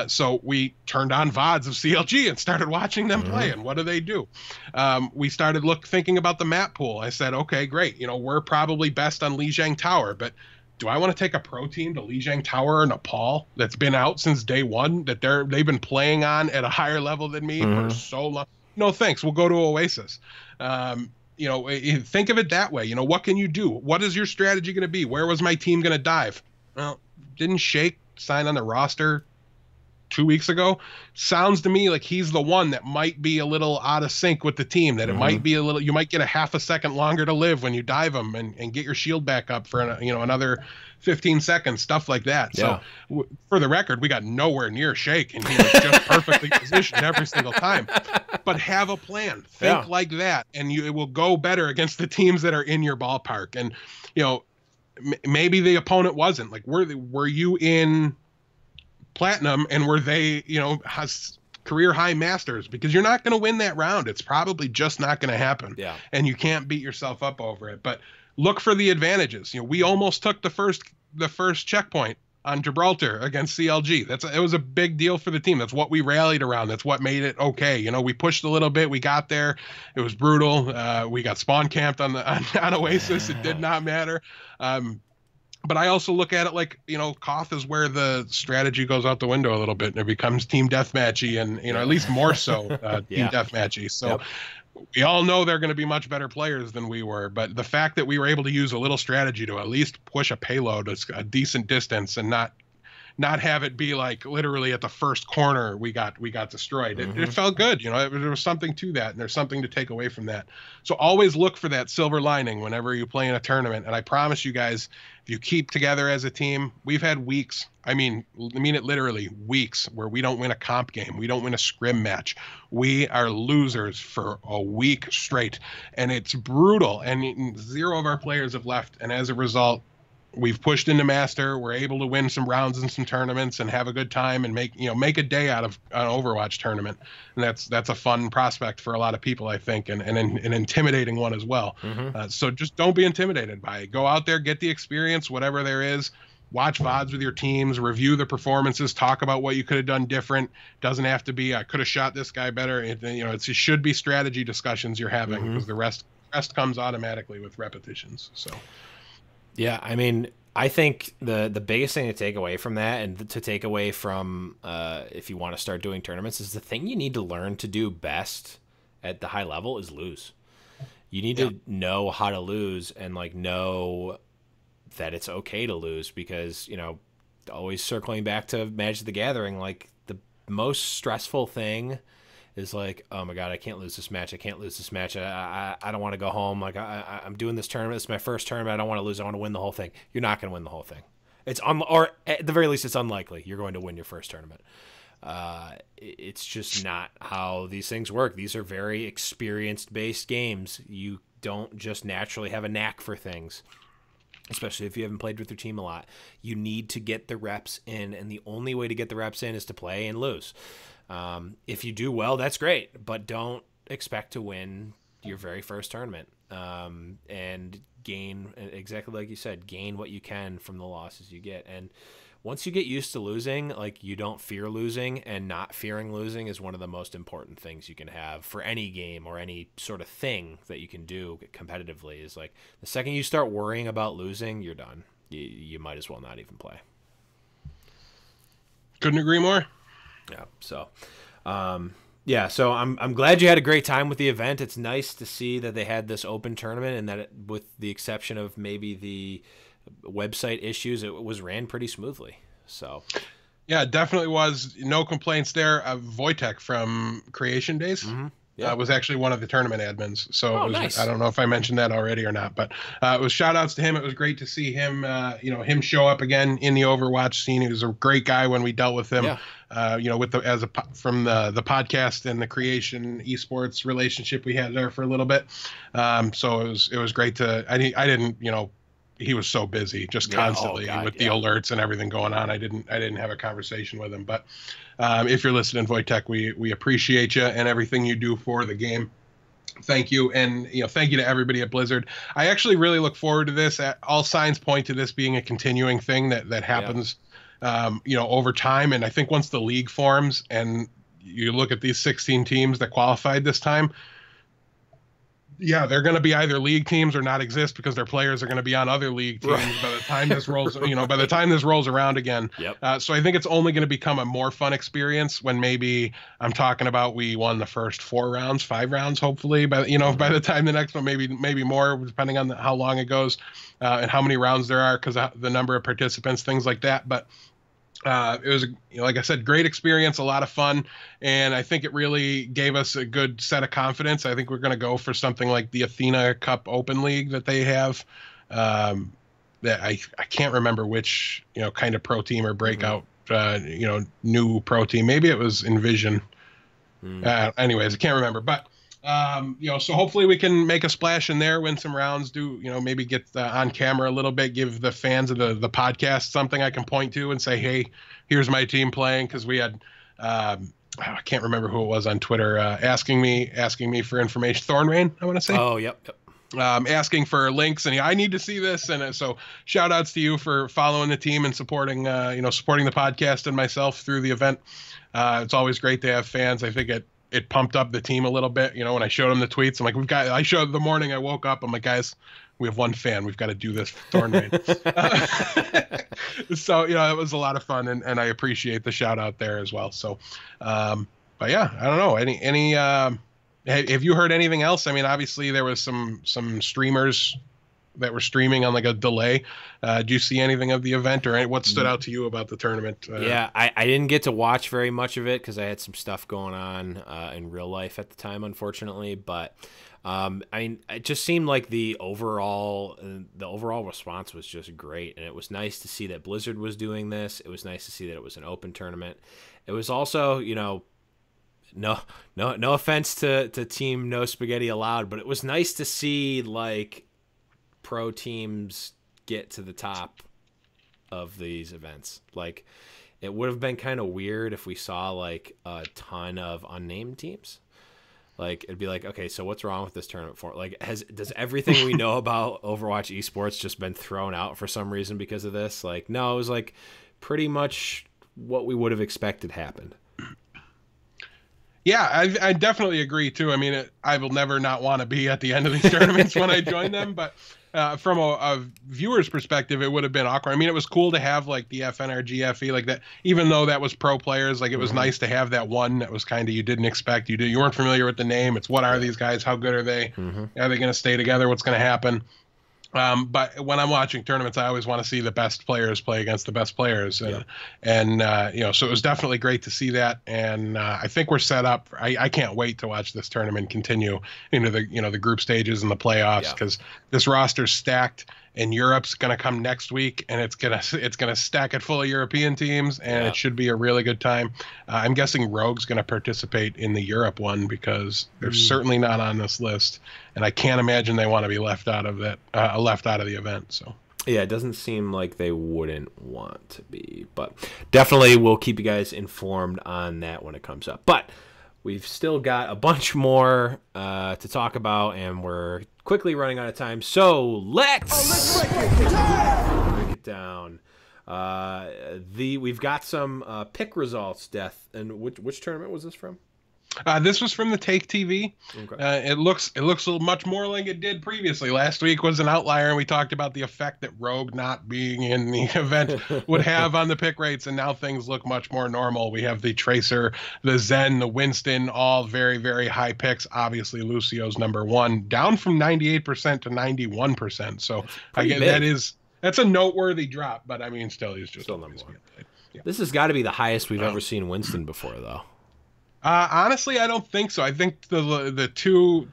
So we turned on VODs of CLG and started watching them play. And what do they do? We started thinking about the map pool. I said, okay, great. We're probably best on Lijiang Tower, but do I want to take a pro team to Lijiang Tower or Nepal that's been out since day one, that they've been playing on at a higher level than me for so long? No, thanks. We'll go to Oasis. think of it that way. What can you do? What is your strategy going to be? Where was my team going to dive? Well, didn't Shake sign on the roster 2 weeks ago? Sounds to me like he's the one that might be a little out of sync with the team, that it might be you might get a half a second longer to live when you dive him and get your shield back up for another 15 seconds, stuff like that. Yeah. So for the record, we got nowhere near Shake, and he was just perfectly positioned every single time. But have a plan. Think like that, and it will go better against the teams that are in your ballpark. And maybe the opponent wasn't. Like, were you in platinum and were they has career high masters? Because you're not going to win that round. It's probably just not going to happen. Yeah. And you can't beat yourself up over it. But look for the advantages. We almost took the first checkpoint on Gibraltar against CLG. It was a big deal for the team. That's what we rallied around. That's what made it okay. We pushed a little bit. We got there. It was brutal. We got spawn camped on Oasis. It did not matter. But I also look at it like, Koth is where the strategy goes out the window a little bit, and it becomes team deathmatchy, and at least more so team deathmatchy. So we all know they're going to be much better players than we were, but the fact that we were able to use a little strategy to at least push a payload a decent distance and not have it be like literally at the first corner we got destroyed. It felt good. There was something to that, and there's something to take away from that. So always look for that silver lining whenever you play in a tournament. And I promise you guys, if you keep together as a team, we've had weeks. I mean it literally, weeks where we don't win a comp game. We don't win a scrim match. We are losers for a week straight, and it's brutal. And 0 of our players have left. And as a result, we've pushed into Master. We're able to win some rounds in some tournaments and have a good time and make a day out of an Overwatch tournament. And that's a fun prospect for a lot of people, I think, and an intimidating one as well. So just don't be intimidated by it. Go out there, get the experience, whatever there is. Watch VODs with your teams, review the performances, talk about what you could have done different. Doesn't have to be, I could have shot this guy better. It should be strategy discussions you're having, because the rest comes automatically with repetitions. So. Yeah, I mean, I think the biggest thing to take away from that, and to take away from if you want to start doing tournaments, is the thing you need to learn to do best at the high level is lose. You need to know how to lose, and know that it's okay to lose, because always circling back to Magic the Gathering, the most stressful thing is oh my god, I can't lose this match. I can't lose this match. I don't want to go home. I'm doing this tournament. It's my first tournament. I don't want to lose. I want to win the whole thing. You're not going to win the whole thing. Or at the very least, it's unlikely you're going to win your first tournament. It's just not how these things work. These are very experience-based games. You don't just naturally have a knack for things, especially if you haven't played with your team a lot. You need to get the reps in, and the only way to get the reps in is to play and lose. If you do well, that's great, but don't expect to win your very first tournament, and gain, exactly like you said, gain what you can from the losses you get. And once you get used to losing, you don't fear losing, and not fearing losing is one of the most important things you can have for any game or any sort of thing that you can do competitively. Is the second you start worrying about losing, you're done. You might as well not even play. Couldn't agree more. Yeah. So, so I'm glad you had a great time with the event. It's nice to see that they had this open tournament, and that with the exception of maybe the website issues, it was ran pretty smoothly. So, yeah, it definitely was. No complaints there. Wojtek from Creation Days. Was actually one of the tournament admins. So nice. I don't know if I mentioned that already or not, but it was shout outs to him. It was great to see him, him show up again in the Overwatch scene. He was a great guy when we dealt with him, from the podcast and the Creation esports relationship we had there for a little bit. So it was great to, I didn't, he was so busy just constantly with the alerts and everything going on. I didn't have a conversation with him, but if you're listening, Wojtek, we appreciate you and everything you do for the game. Thank you. And, thank you to everybody at Blizzard. I actually really look forward to this. All signs point to this being a continuing thing that happens, over time. And I think once the league forms and you look at these 16 teams that qualified this time, Yeah, they're going to be either league teams or not exist because their players are going to be on other league teams by the time this rolls, by the time this rolls around again. Yep. So I think it's only going to become a more fun experience when maybe I'm talking about we won the first 5 rounds, hopefully by the time the next one, maybe more, depending on how long it goes and how many rounds there are because the number of participants, things like that. But it was, like I said, great experience, a lot of fun, and I think it really gave us a good set of confidence. I think we're going to go for something like the Athena Cup Open League that they have. That I can't remember which kind of pro team or breakout new pro team. Maybe it was Envision. Anyways, I can't remember, but. So hopefully we can make a splash in there, win some rounds, maybe get on camera a little bit, give the fans of the podcast something I can point to and say, hey, here's my team playing. Cause we had, I can't remember who it was on Twitter, asking me for information. Thornrain, I want to say. Oh, yep. Asking for links and I need to see this. And so shout outs to you for following the team and supporting the podcast and myself through the event. It's always great to have fans. I think it pumped up the team a little bit. When I showed them the tweets, I'm like, I showed the morning I woke up, I'm like, guys, we have one fan. We've got to do this for Thornrain. So, it was a lot of fun and I appreciate the shout out there as well. So, but yeah, I don't know. Have you heard anything else? I mean, obviously there was some streamers that were streaming on like a delay. Do you see anything of the event or what stood out to you about the tournament? Yeah, I didn't get to watch very much of it because I had some stuff going on in real life at the time, unfortunately. But it just seemed like the overall response was just great, and it was nice to see that Blizzard was doing this. It was nice to see that it was an open tournament. It was also, no offense to Team No Spaghetti Allowed, but it was nice to see like pro teams get to the top of these events. Like, it would have been kind of weird if we saw like a ton of unnamed teams. Like, it'd be like, okay, so what's wrong with this tournament for? Like, does everything we know about Overwatch esports just been thrown out for some reason because of this? Like, no, it was like pretty much what we would have expected happened. Yeah, I definitely agree too. I mean, I will never not want to be at the end of these tournaments when I join them, but from a viewer's perspective, it would have been awkward. I mean, it was cool to have like the FNRGFE like that, even though that was pro players. Like, it was nice to have that one that was kind of you didn't expect. You weren't familiar with the name. It's what are these guys? How good are they? Are they going to stay together? What's going to happen? But when I'm watching tournaments, I always want to see the best players play against the best players. So it was definitely great to see that. And I think we're set up. I can't wait to watch this tournament continue into the group stages and the playoffs, because this roster's stacked, and Europe's going to come next week, and it's gonna stack it full of European teams, and it should be a really good time. I'm guessing Rogue's going to participate in the Europe one because they're certainly not on this list, and I can't imagine they want to be left out of that, left out of the event. So. Yeah, it doesn't seem like they wouldn't want to be, but definitely we'll keep you guys informed on that when it comes up. But we've still got a bunch more to talk about, and we're quickly running out of time. So let's break it down. We've got some pick results, Death. And which tournament was this from? This was from the TakeTV. Okay. It looks much more like it did previously. Last week was an outlier, and we talked about the effect that Rogue not being in the event would have on the pick rates, and now things look much more normal. We have the Tracer, the Zen, the Winston, all very, very high picks. Obviously, Lucio's number one, down from 98% to 91%. So that's a noteworthy drop, but I mean, still, he's just number one. Yeah. This has got to be the highest we've ever seen Winston before, though. Honestly, I don't think so. I think the two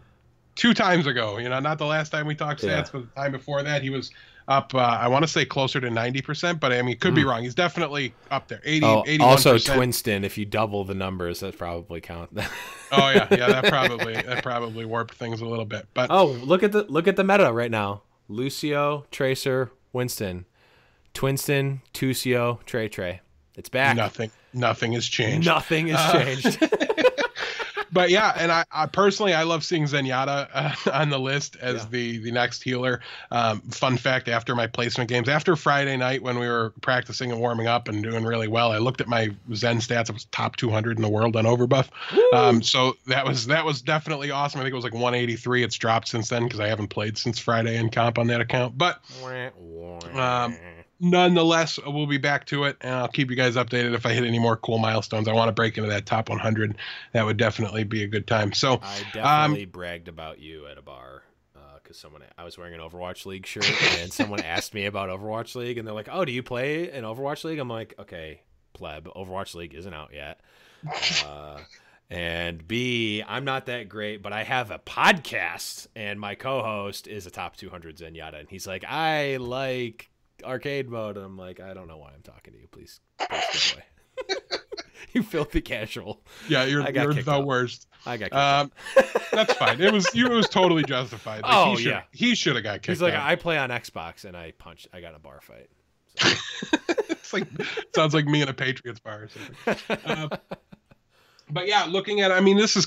times ago, not the last time we talked stats, but the time before that, he was up, I want to say closer to 90%, but I mean, could be wrong. He's definitely up there. 81%. Also, Twinston, if you double the numbers, that probably count. Oh yeah, that probably warped things a little bit. But look at the meta right now: Lucio, Tracer, Winston, Twinston, Tucio, Trey. It's back. Nothing has changed. Nothing has changed. But yeah, and I personally, I love seeing Zenyatta on the list as the next healer. Fun fact, after my placement games, after Friday night when we were practicing and warming up and doing really well, I looked at my Zen stats. It was top 200 in the world on Overbuff. So that was definitely awesome. I think it was like 183. It's dropped since then because I haven't played since Friday in comp on that account. But nonetheless, we'll be back to it, and I'll keep you guys updated if I hit any more cool milestones. I want to break into that top 100. That would definitely be a good time. So I definitely bragged about you at a bar because I was wearing an Overwatch League shirt, and someone asked me about Overwatch League, and they're like, "Oh, do you play in Overwatch League?" I'm like, "Okay, pleb, Overwatch League isn't out yet." And B, I'm not that great, but I have a podcast, and my co-host is a top 200 Zenyatta, and he's like, "I like arcade mode." And I'm like, I don't know why I'm talking to you. Please go away. You filthy casual. Yeah, you're the worst. I got kicked out. That's fine. It was totally justified. Like, he should have got kicked. He's like, out. I play on Xbox and I got in a bar fight. So. It's like sounds like me in a Patriots bar or something. But yeah, looking at, I mean, this is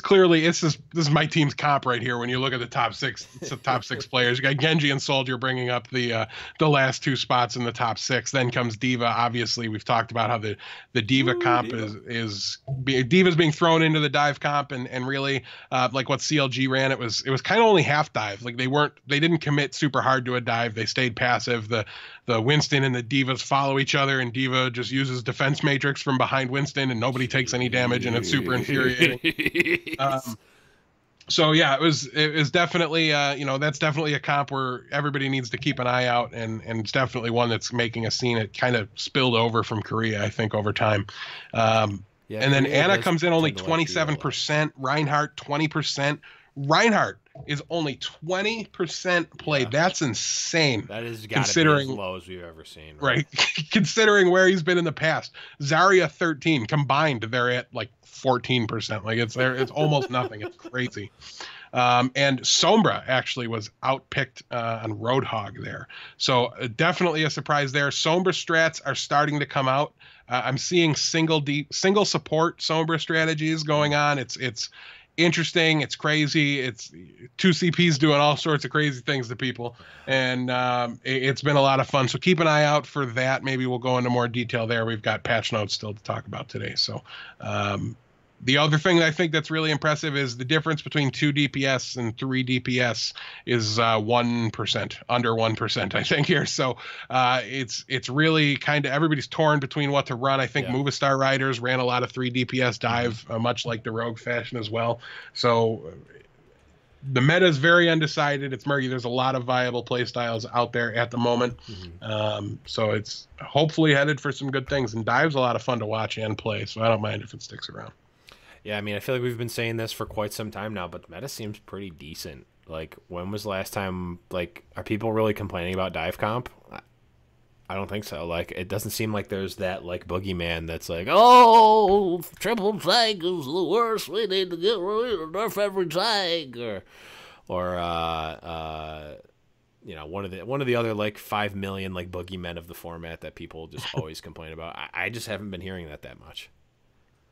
my team's comp right here. When you look at the top six players, you got Genji and Soldier bringing up the last two spots in the top six. Then comes Diva. Obviously, we've talked about how the Diva comp is Diva's being thrown into the dive comp, and really like what CLG ran, it was kind of only half dive. Like they didn't commit super hard to a dive. They stayed passive. The Winston and the Divas follow each other, and Diva just uses defense matrix from behind Winston, and nobody takes any damage, and it's super infuriating. So yeah, it was definitely that's definitely a comp where everybody needs to keep an eye out, and it's definitely one that's making a scene. It kind of spilled over from Korea, I think, over time. And then Anna comes in only 27%, Reinhardt 20%. Reinhardt is only 20% played. That's insane. That is considering as low as we've ever seen. Right. Considering where he's been in the past. Zarya 13 combined, they're at like 14%. Like it's almost nothing. It's crazy. And Sombra actually was outpicked on Roadhog there. So definitely a surprise there. Sombra strats are starting to come out. I'm seeing single support Sombra strategies going on. It's interesting. It's crazy. It's two CPs doing all sorts of crazy things to people, and it's been a lot of fun. So keep an eye out for that. Maybe we'll go into more detail there. We've got patch notes still to talk about today. So the other thing that I think that's really impressive is the difference between 2 DPS and 3 DPS is 1%, under 1%, I think here. So it's really kind of everybody's torn between what to run. I think Movistar Riders ran a lot of 3 DPS dive, much like the Rogue fashion as well. So the meta is very undecided. It's murky. There's a lot of viable play styles out there at the moment. So it's hopefully headed for some good things. And dive's a lot of fun to watch and play, so I don't mind if it sticks around. Yeah, I mean, I feel like we've been saying this for quite some time now, but the meta seems pretty decent. Like, when was the last time, like, are people really complaining about dive comp? I don't think so. Like, it doesn't seem like there's that, like, boogeyman that's like, oh, triple tank is the worst. We need to get rid of nerf every tank. Or one of the other, like, 5 million, like, boogeymen of the format that people just always complain about. I just haven't been hearing that much.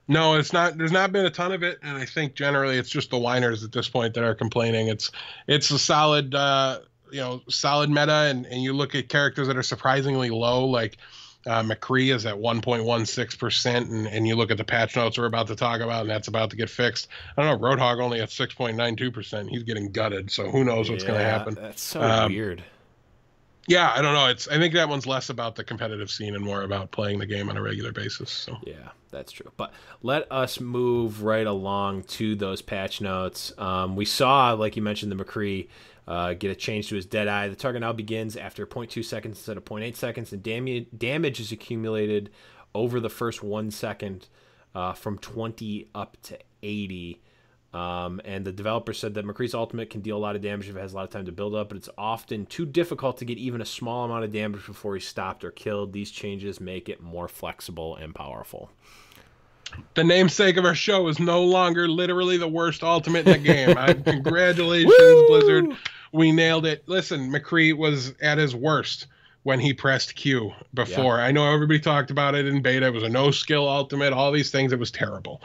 No, it's not. There's not been a ton of it, and I think generally it's just the whiners at this point that are complaining. It's a solid, solid meta, and you look at characters that are surprisingly low, like McCree is at 1.16%, and you look at the patch notes we're about to talk about, and that's about to get fixed. I don't know, Roadhog only at 6.92%. He's getting gutted, so who knows what's going to happen. That's so weird. Yeah, I don't know. I think that one's less about the competitive scene and more about playing the game on a regular basis. So. Yeah, that's true. But let us move right along to those patch notes. We saw, like you mentioned, the McCree get a change to his Deadeye. The target now begins after 0.2 seconds instead of 0.8 seconds, and damage is accumulated over the first 1 second from 20 up to 80. And the developer said that McCree's ultimate can deal a lot of damage if it has a lot of time to build up, but it's often too difficult to get even a small amount of damage before he's stopped or killed. These changes make it more flexible and powerful. The namesake of our show is no longer literally the worst ultimate in the game. Congratulations, Blizzard. We nailed it. Listen, McCree was at his worst when he pressed Q Yeah. before. I know everybody talked about it in beta. It was a no skill ultimate, all these things. It was terrible.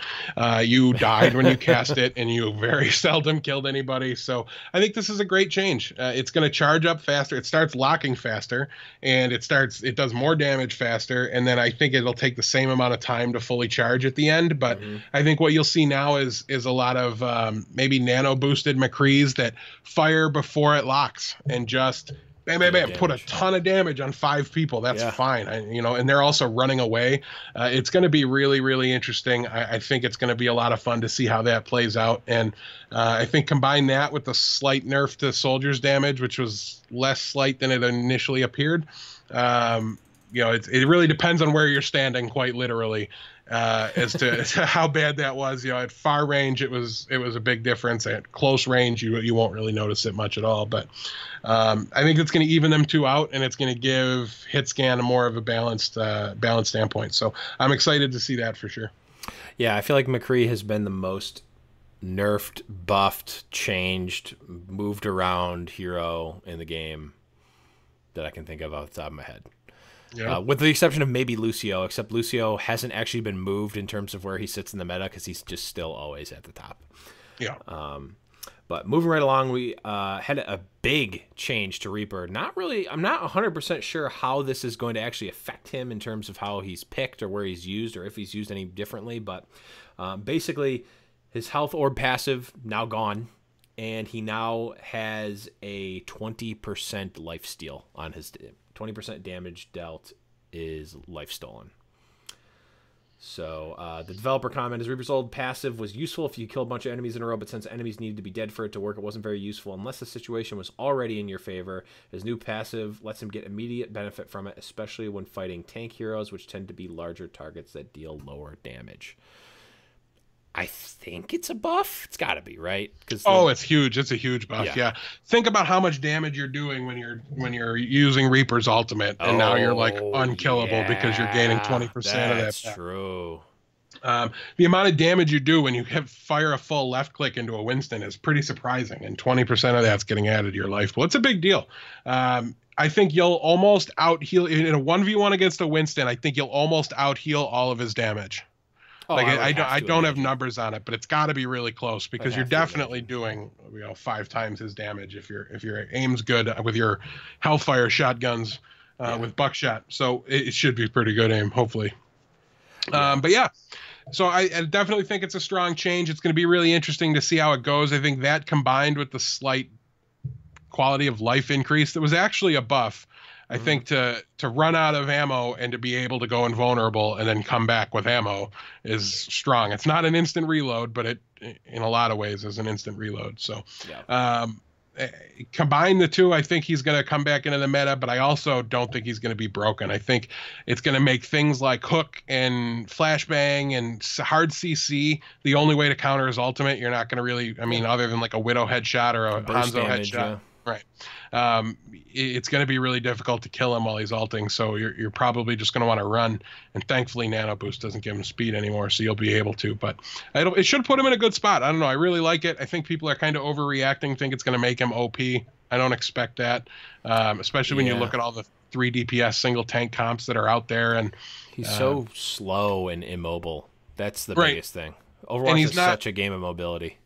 You died when you cast it, and you very seldom killed anybody. So I think this is a great change. It's going to charge up faster. It starts locking faster, and it does more damage faster. And then I think it'll take the same amount of time to fully charge at the end. But I think what you'll see now is a lot of maybe nano boosted McCrees that fire before it locks and just bam, bam, bam, put a ton of damage on 5 people. That's fine. And they're also running away. It's going to be really, really interesting. I think it's going to be a lot of fun to see how that plays out. And I think combine that with the slight nerf to soldiers damage, which was less slight than it initially appeared. It really depends on where you're standing, quite literally, as to how bad that was. At far range, it was a big difference. At close range, you won't really notice it much at all. But I think it's going to even them two out, and it's going to give Hitscan more of a balanced standpoint. So I'm excited to see that for sure. Yeah, I feel like McCree has been the most nerfed, buffed, changed, moved around hero in the game that I can think of off the top of my head. Yeah. With the exception of maybe Lucio, except Lucio hasn't actually been moved in terms of where he sits in the meta because he's just still always at the top. Yeah. But moving right along, we had a big change to Reaper. I'm not 100% sure how this is going to actually affect him in terms of how he's picked or where he's used or if he's used any differently. But basically, his health orb passive now gone, and he now has a 20% life steal on his 20% damage dealt is life stolen. So the developer comment is Reaper's old passive was useful if you kill a bunch of enemies in a row, but since enemies needed to be dead for it to work, it wasn't very useful unless the situation was already in your favor. His new passive lets him get immediate benefit from it, especially when fighting tank heroes, which tend to be larger targets that deal lower damage. I think it's a buff. It's got to be, right? It's huge. It's a huge buff. Yeah. Think about how much damage you're doing when you're using Reaper's ultimate, and now you're like unkillable because you're gaining 20% of that. That's true. The amount of damage you do when you fire a full left click into a Winston is pretty surprising, and 20% of that's getting added to your life. Well, it's a big deal. I think you'll almost out heal in a 1v1 against a Winston. I think you'll almost out heal all of his damage. I don't have numbers on it, but it's got to be really close because you're definitely doing 5 times his damage if your aim's good with your Hellfire shotguns with buckshot. So it should be pretty good aim, hopefully. But yeah, so I definitely think it's a strong change. It's going to be really interesting to see how it goes. I think that combined with the slight quality of life increase that was actually a buff. I think to run out of ammo and to be able to go invulnerable and then come back with ammo is strong. It's not an instant reload, but it in a lot of ways is an instant reload. So combine the two, I think he's going to come back into the meta, but I also don't think he's going to be broken. I think it's going to make things like hook and flashbang and hard CC the only way to counter his ultimate. You're not going to really, other than like a Widow headshot or a Hanzo headshot. Yeah. Right. It's going to be really difficult to kill him while he's ulting, so you're probably just going to want to run, and thankfully Nano Boost doesn't give him speed anymore, so you'll be able to, but it should put him in a good spot. I don't know. I really like it. I think people are kind of overreacting, think it's going to make him OP. I don't expect that, especially when you look at all the 3 DPS single tank comps that are out there. And he's so slow and immobile. That's the biggest thing. Overwatch is such a game of mobility.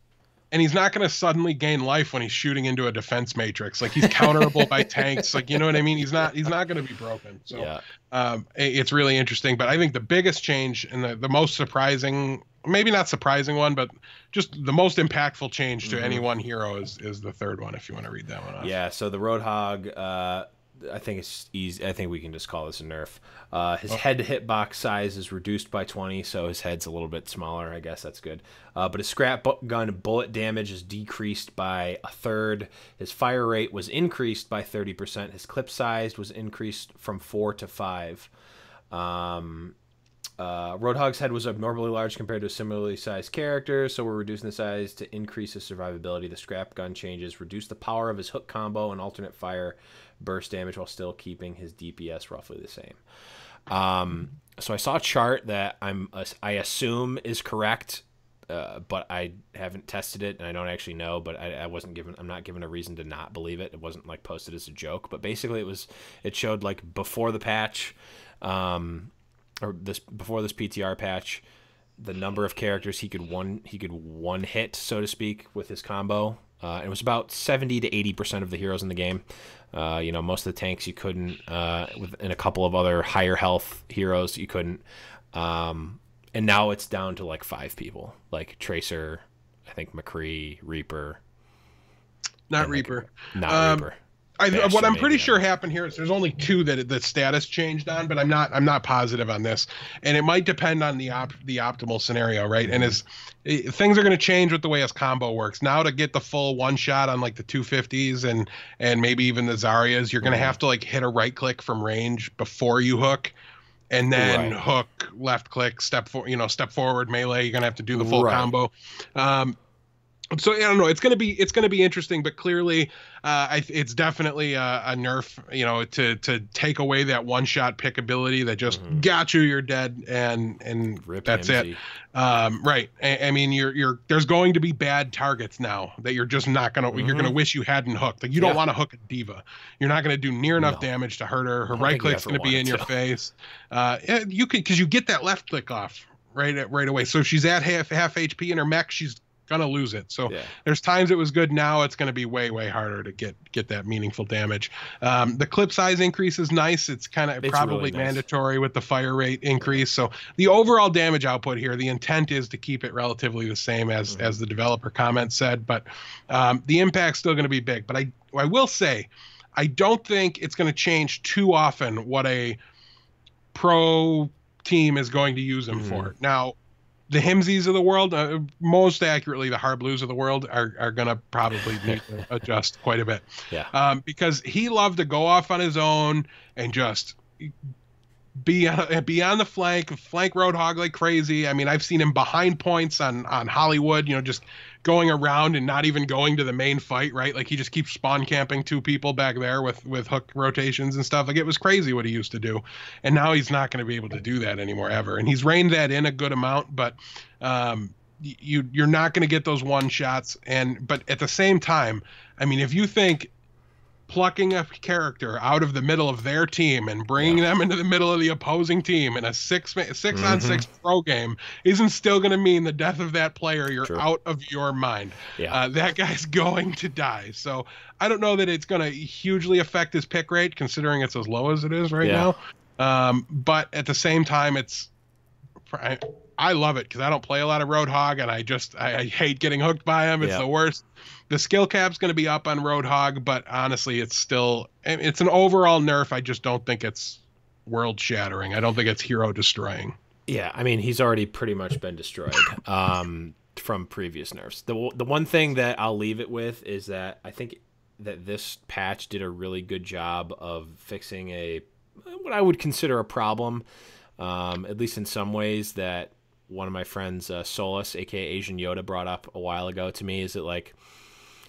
And he's not going to suddenly gain life when he's shooting into a defense matrix. Like, he's counterable by tanks. Like, you know what I mean? He's not going to be broken. So it's really interesting. But I think the biggest change and the most surprising, maybe not surprising one, but just the most impactful change to any one hero is the third one, if you want to read that one off. Yeah, so the Roadhog, I think it's easy. I think we can just call this a nerf. His head hitbox size is reduced by 20, so his head's a little bit smaller. I guess that's good. But his scrap gun bullet damage is decreased by 1/3. His fire rate was increased by 30%. His clip size was increased from 4 to 5. Roadhog's head was abnormally large compared to a similarly sized character, so we're reducing the size to increase his survivability. The scrap gun changes reduce the power of his hook combo and alternate fire burst damage while still keeping his DPS roughly the same. So I saw a chart that I assume is correct but I haven't tested it and I don't actually know. But I'm not given a reason to not believe it. It wasn't like posted as a joke, but basically it showed like before the patch, before this PTR patch, the number of characters he could one hit, so to speak, with his combo. It was about 70 to 80% of the heroes in the game. Most of the tanks you couldn't, and a couple of other higher health heroes you couldn't. And now it's down to like 5 people, like Tracer, I think McCree, Reaper. Not Reaper. Reaper. What I'm pretty sure happened here is there's only 2 that the status changed on, but I'm not positive on this, and it might depend on the optimal scenario, right? And things are going to change with the way his combo works now. To get the full one shot on like the 250s and maybe even the Zaryas, you're going to have to like hit a right click from range before you hook, and then hook, left click, step forward melee. You're going to have to do the full combo. So I don't know. It's gonna be interesting, but clearly, it's definitely a nerf. To take away that one shot pick ability that just got you, you're dead, and Rip that's MZ. it. Right. I mean, there's going to be bad targets now that you're just not gonna. You're gonna wish you hadn't hooked. Like you don't want to hook a diva. You're not gonna do near enough damage to hurt her. Her right click's gonna be in your face. You could, because you get that left click off right away. So if she's at half HP in her mech, she's gonna lose it. So there's times it was good. Now it's gonna be way harder to get that meaningful damage. The clip size increase is nice. It's probably really mandatory with the fire rate increase. So the overall damage output here, the intent is to keep it relatively the same as the developer comment said, but the impact's still gonna be big. But I will say, I don't think it's gonna change too often what a pro team is going to use him for. Now, the Himsies of the world, most accurately, the Harblues of the world are going to probably need to adjust quite a bit. Yeah. Because he loved to go off on his own and just be on the flank Roadhog like crazy. I mean, I've seen him behind points on Hollywood, just going around and not even going to the main fight, right? Like he just keeps spawn camping 2 people back there with hook rotations and stuff. Like it was crazy what he used to do. And now he's not going to be able to do that anymore ever. And he's reined that in a good amount, but you're not going to get those one shots. But at the same time, I mean, if you think plucking a character out of the middle of their team and bringing them into the middle of the opposing team in a 6-on-6 pro game isn't still going to mean the death of that player. You're out of your mind. That guy's going to die. So I don't know that it's going to hugely affect his pick rate, considering it's as low as it is right now. But at the same time, I love it because I don't play a lot of Roadhog, and I hate getting hooked by him. It's the worst. The skill cap's going to be up on Roadhog, but honestly, it's an overall nerf. I just don't think it's world shattering. I don't think it's hero destroying. Yeah, I mean, he's already pretty much been destroyed from previous nerfs. The one thing that I'll leave it with is that I think that this patch did a really good job of fixing what I would consider a problem, at least in some ways, that one of my friends, Solus, aka Asian Yoda, brought up a while ago to me. Is that like,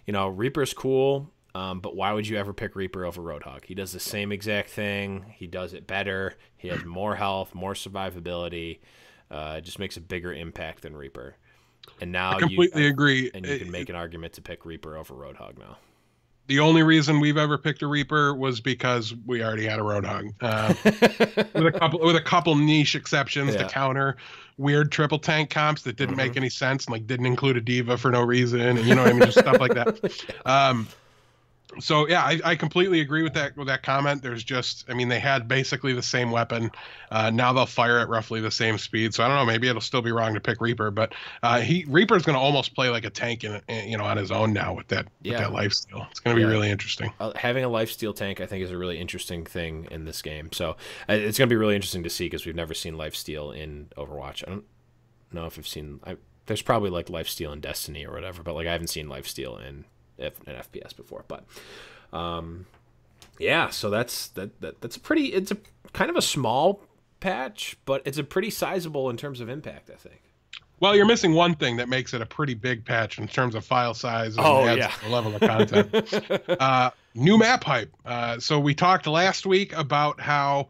Reaper's cool, but why would you ever pick Reaper over Roadhog? He does the same exact thing. He does it better. He has more health, more survivability. It just makes a bigger impact than Reaper. And now I completely agree. And you can make an argument to pick Reaper over Roadhog now. The only reason we've ever picked a Reaper was because we already had a Roadhog, with a couple niche exceptions to counter weird triple tank comps that didn't make any sense, and like didn't include a diva for no reason, and just stuff like that. So yeah, I completely agree with that comment. There's just, I mean, they had basically the same weapon. Now they'll fire at roughly the same speed. So I don't know, maybe it'll still be wrong to pick Reaper, but Reaper's going to almost play like a tank on his own now with that lifesteal. It's going to be really interesting. Having a lifesteal tank, I think, is a really interesting thing in this game. So it's going to be really interesting to see, because we've never seen lifesteal in Overwatch. I don't know if I've seen. There's probably like lifesteal in Destiny or whatever, but like I haven't seen lifesteal in an FPS before. But so that's it's a kind of a small patch, but it's a pretty sizable in terms of impact, I think. Well, you're missing one thing that makes it a pretty big patch in terms of file size and the level of content. New map hype. So we talked last week about how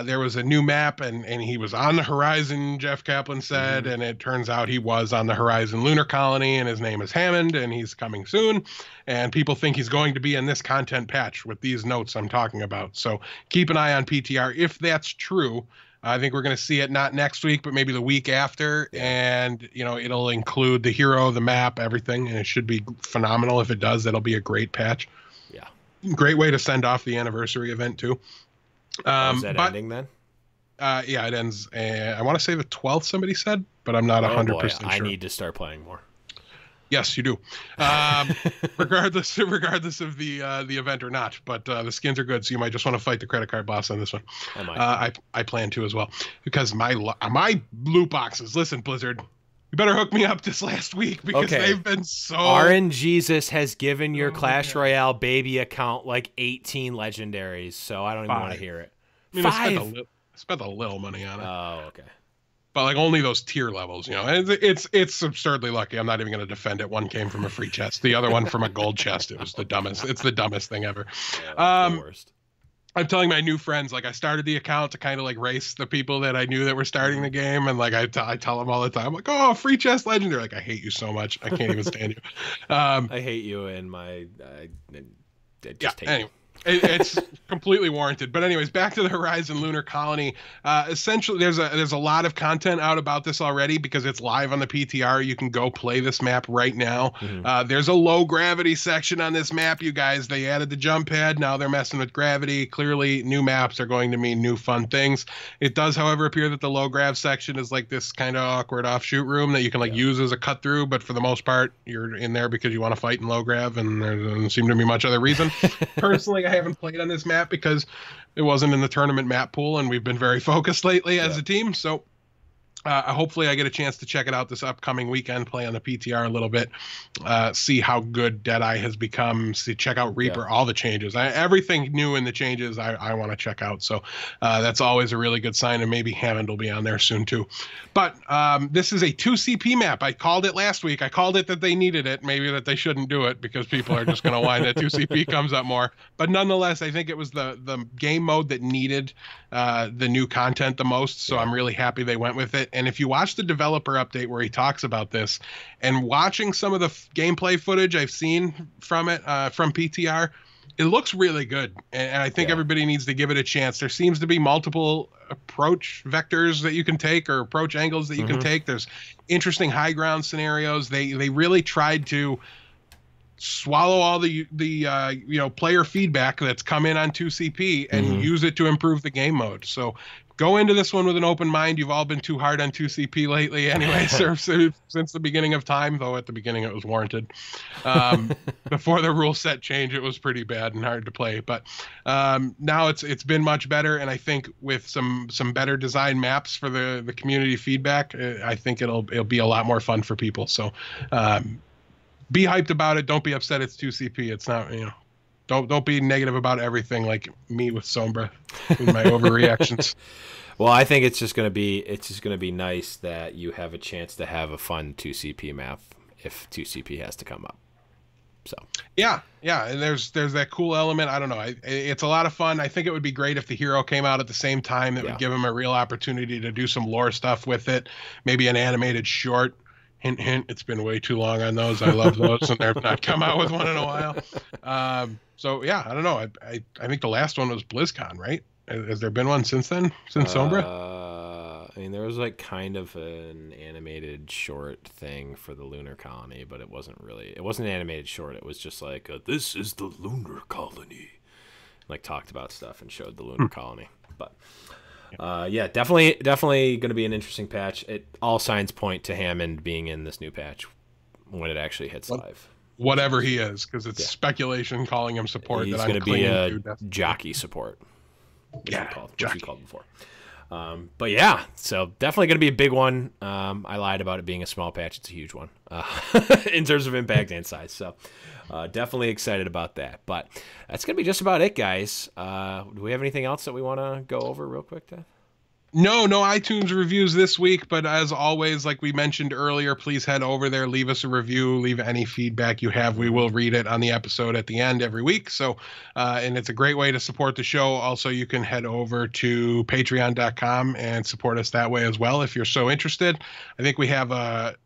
there was a new map, and he was on the horizon, Jeff Kaplan said, and it turns out he was on the horizon lunar colony, and his name is Hammond, and he's coming soon, and people think he's going to be in this content patch with these notes I'm talking about. So keep an eye on PTR. If that's true, I think we're going to see it not next week, but maybe the week after, and it'll include the hero, the map, everything, and it should be phenomenal. If it does, that'll be a great patch. Yeah, great way to send off the anniversary event too. Is that ending then? Yeah, it ends. I want to say the 12th. Somebody said, but I'm not 100% sure. I need to start playing more. Yes, you do. Regardless of the event or not, but the skins are good, so you might just want to fight the credit card boss on this one. I plan to as well, because my loot boxes. Listen, Blizzard, you better hook me up this last week, because they've been so. RNGesus has given your Clash Royale baby account like 18 legendaries, so I don't even want to hear it. I mean, I spent a little money on it. Oh, okay. But like only those tier levels, it's absurdly lucky. I'm not even going to defend it. One came from a free chest, the other one from a gold chest. It was the dumbest. It's the dumbest thing ever. Yeah, the worst. I'm telling my new friends, like, I started the account to kind of like race the people that I knew that were starting the game, and like I tell them all the time, like, oh, free chest legend. They're like, I hate you so much. I can't even stand you. I hate you, and I just hate you. It's completely warranted. But anyways, back to the Horizon Lunar Colony. Essentially, there's a lot of content out about this already, because it's live on the PTR. You can go play this map right now. There's a low gravity section on this map, you guys. They added the jump pad. Now they're messing with gravity. Clearly, new maps are going to mean new fun things. It does, however, appear that the low grav section is like this kind of awkward offshoot room that you can use as a cut through. But for the most part, you're in there because you want to fight in low grav, and there doesn't seem to be much other reason. Personally, I haven't played on this map because it wasn't in the tournament map pool, and we've been very focused lately as a team. So hopefully I get a chance to check it out this upcoming weekend, play on the PTR a little bit, see how good Deadeye has become, check out Reaper, all the changes. Everything new in the changes I want to check out. So that's always a really good sign, and maybe Hammond will be on there soon too. But this is a 2CP map. I called it last week. I called it that they needed it, maybe that they shouldn't do it because people are just going to whine that 2CP comes up more. But nonetheless, I think it was the game mode that needed the new content the most. So I'm really happy they went with it. And if you watch the developer update where he talks about this, and watching some of the gameplay footage I've seen from it, from PTR, it looks really good. And I think everybody needs to give it a chance. There seems to be multiple approach vectors that you can take, or approach angles that you can take. There's interesting high ground scenarios. They really tried to swallow all the player feedback that's come in on 2CP and use it to improve the game mode. So go into this one with an open mind. You've all been too hard on 2CP lately anyway, since the beginning of time, though at the beginning it was warranted. Before the rule set change, it was pretty bad and hard to play. But now it's been much better, and I think with some better design maps for the community feedback, I think it'll be a lot more fun for people. So be hyped about it. Don't be upset it's 2CP. It's not, Don't be negative about everything like me with Sombra and my overreactions. Well, I think it's just gonna be nice that you have a chance to have a fun 2CP map if 2CP has to come up. So yeah, and there's that cool element. I don't know. It's a lot of fun. I think it would be great if the hero came out at the same time. That would give him a real opportunity to do some lore stuff with it. Maybe an animated short. Hint, hint. It's been way too long on those. I love those, and they've not come out with one in a while. So yeah, I don't know. I think the last one was BlizzCon, right? Has there been one since then? Since Sombra? I mean, there was like kind of an animated short thing for the Lunar Colony, but it wasn't an animated short. It was just like, this is the Lunar Colony. Like talked about stuff and showed the Lunar Colony. But yeah, definitely going to be an interesting patch. All signs point to Hammond being in this new patch when it actually hits live. Whatever he is, because it's speculation calling him support. He's going to be a jockey support. Which we called before. But yeah, so definitely going to be a big one. I lied about it being a small patch. It's a huge one in terms of impact and size. So definitely excited about that. But that's going to be just about it, guys. Do we have anything else that we want to go over real quick, Dad? No iTunes reviews this week, but as always, like we mentioned earlier, please head over there, leave us a review, leave any feedback you have. We will read it on the episode at the end every week. So, and it's a great way to support the show. Also, you can head over to patreon.com and support us that way as well if you're so interested. I think we have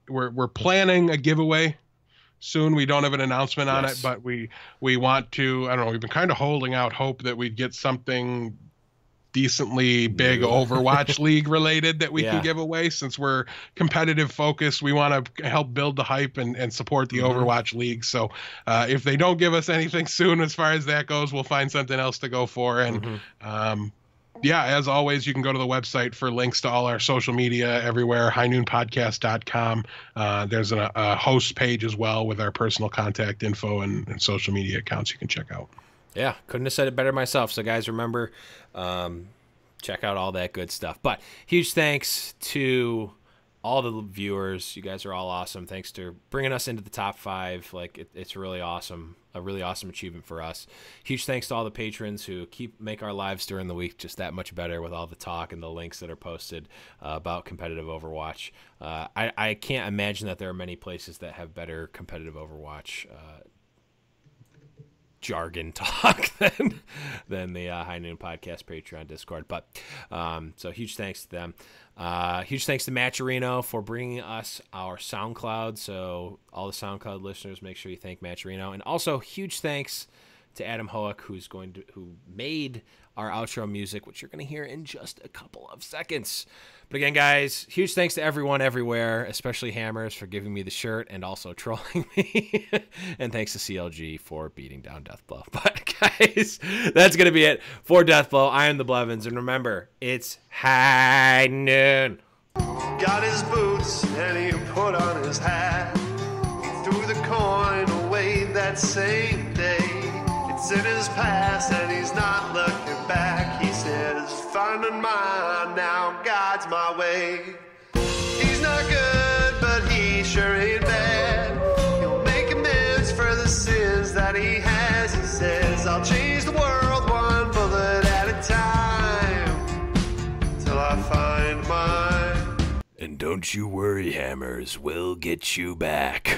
we're planning a giveaway soon. We don't have an announcement on it, but we want to, I don't know, we've been kind of holding out hope that we'd get something decently big Overwatch League related that we can give away. Since we're competitive focused, we want to help build the hype and support the Overwatch League. So if they don't give us anything soon as far as that goes, we'll find something else to go for. And as always, you can go to the website for links to all our social media everywhere, highnoonpodcast.com. There's a host page as well with our personal contact info and social media accounts you can check out. Yeah, couldn't have said it better myself. So, guys, remember, check out all that good stuff. But huge thanks to all the viewers. You guys are all awesome. Thanks for bringing us into the top 5. Like, it's really awesome, a really awesome achievement for us. Huge thanks to all the patrons who make our lives during the week just that much better with all the talk and the links that are posted about competitive Overwatch. I can't imagine that there are many places that have better competitive Overwatch jargon talk than the High Noon Podcast Patreon Discord. But so huge thanks to them. Huge thanks to Matcherino for bringing us our SoundCloud. So all the SoundCloud listeners, make sure you thank Matcherino. And also huge thanks to Adam Hoek, who made our outro music, which you're going to hear in just a couple of seconds. But again, guys, huge thanks to everyone everywhere, especially Hammers for giving me the shirt and also trolling me. And thanks to CLG for beating down Deathblow. But guys, that's going to be it for Deathblow. I am the Blevins. And remember, it's High Noon. Got his boots and he put on his hat. He threw the coin away that same day. It's in his past and he's not looking back. He says, finding mine now, God's my way. He's not good, but he sure ain't bad. He'll make amends for the sins that he has. He says, I'll change the world one bullet at a time till I find mine. And don't you worry, Hammers, we'll get you back.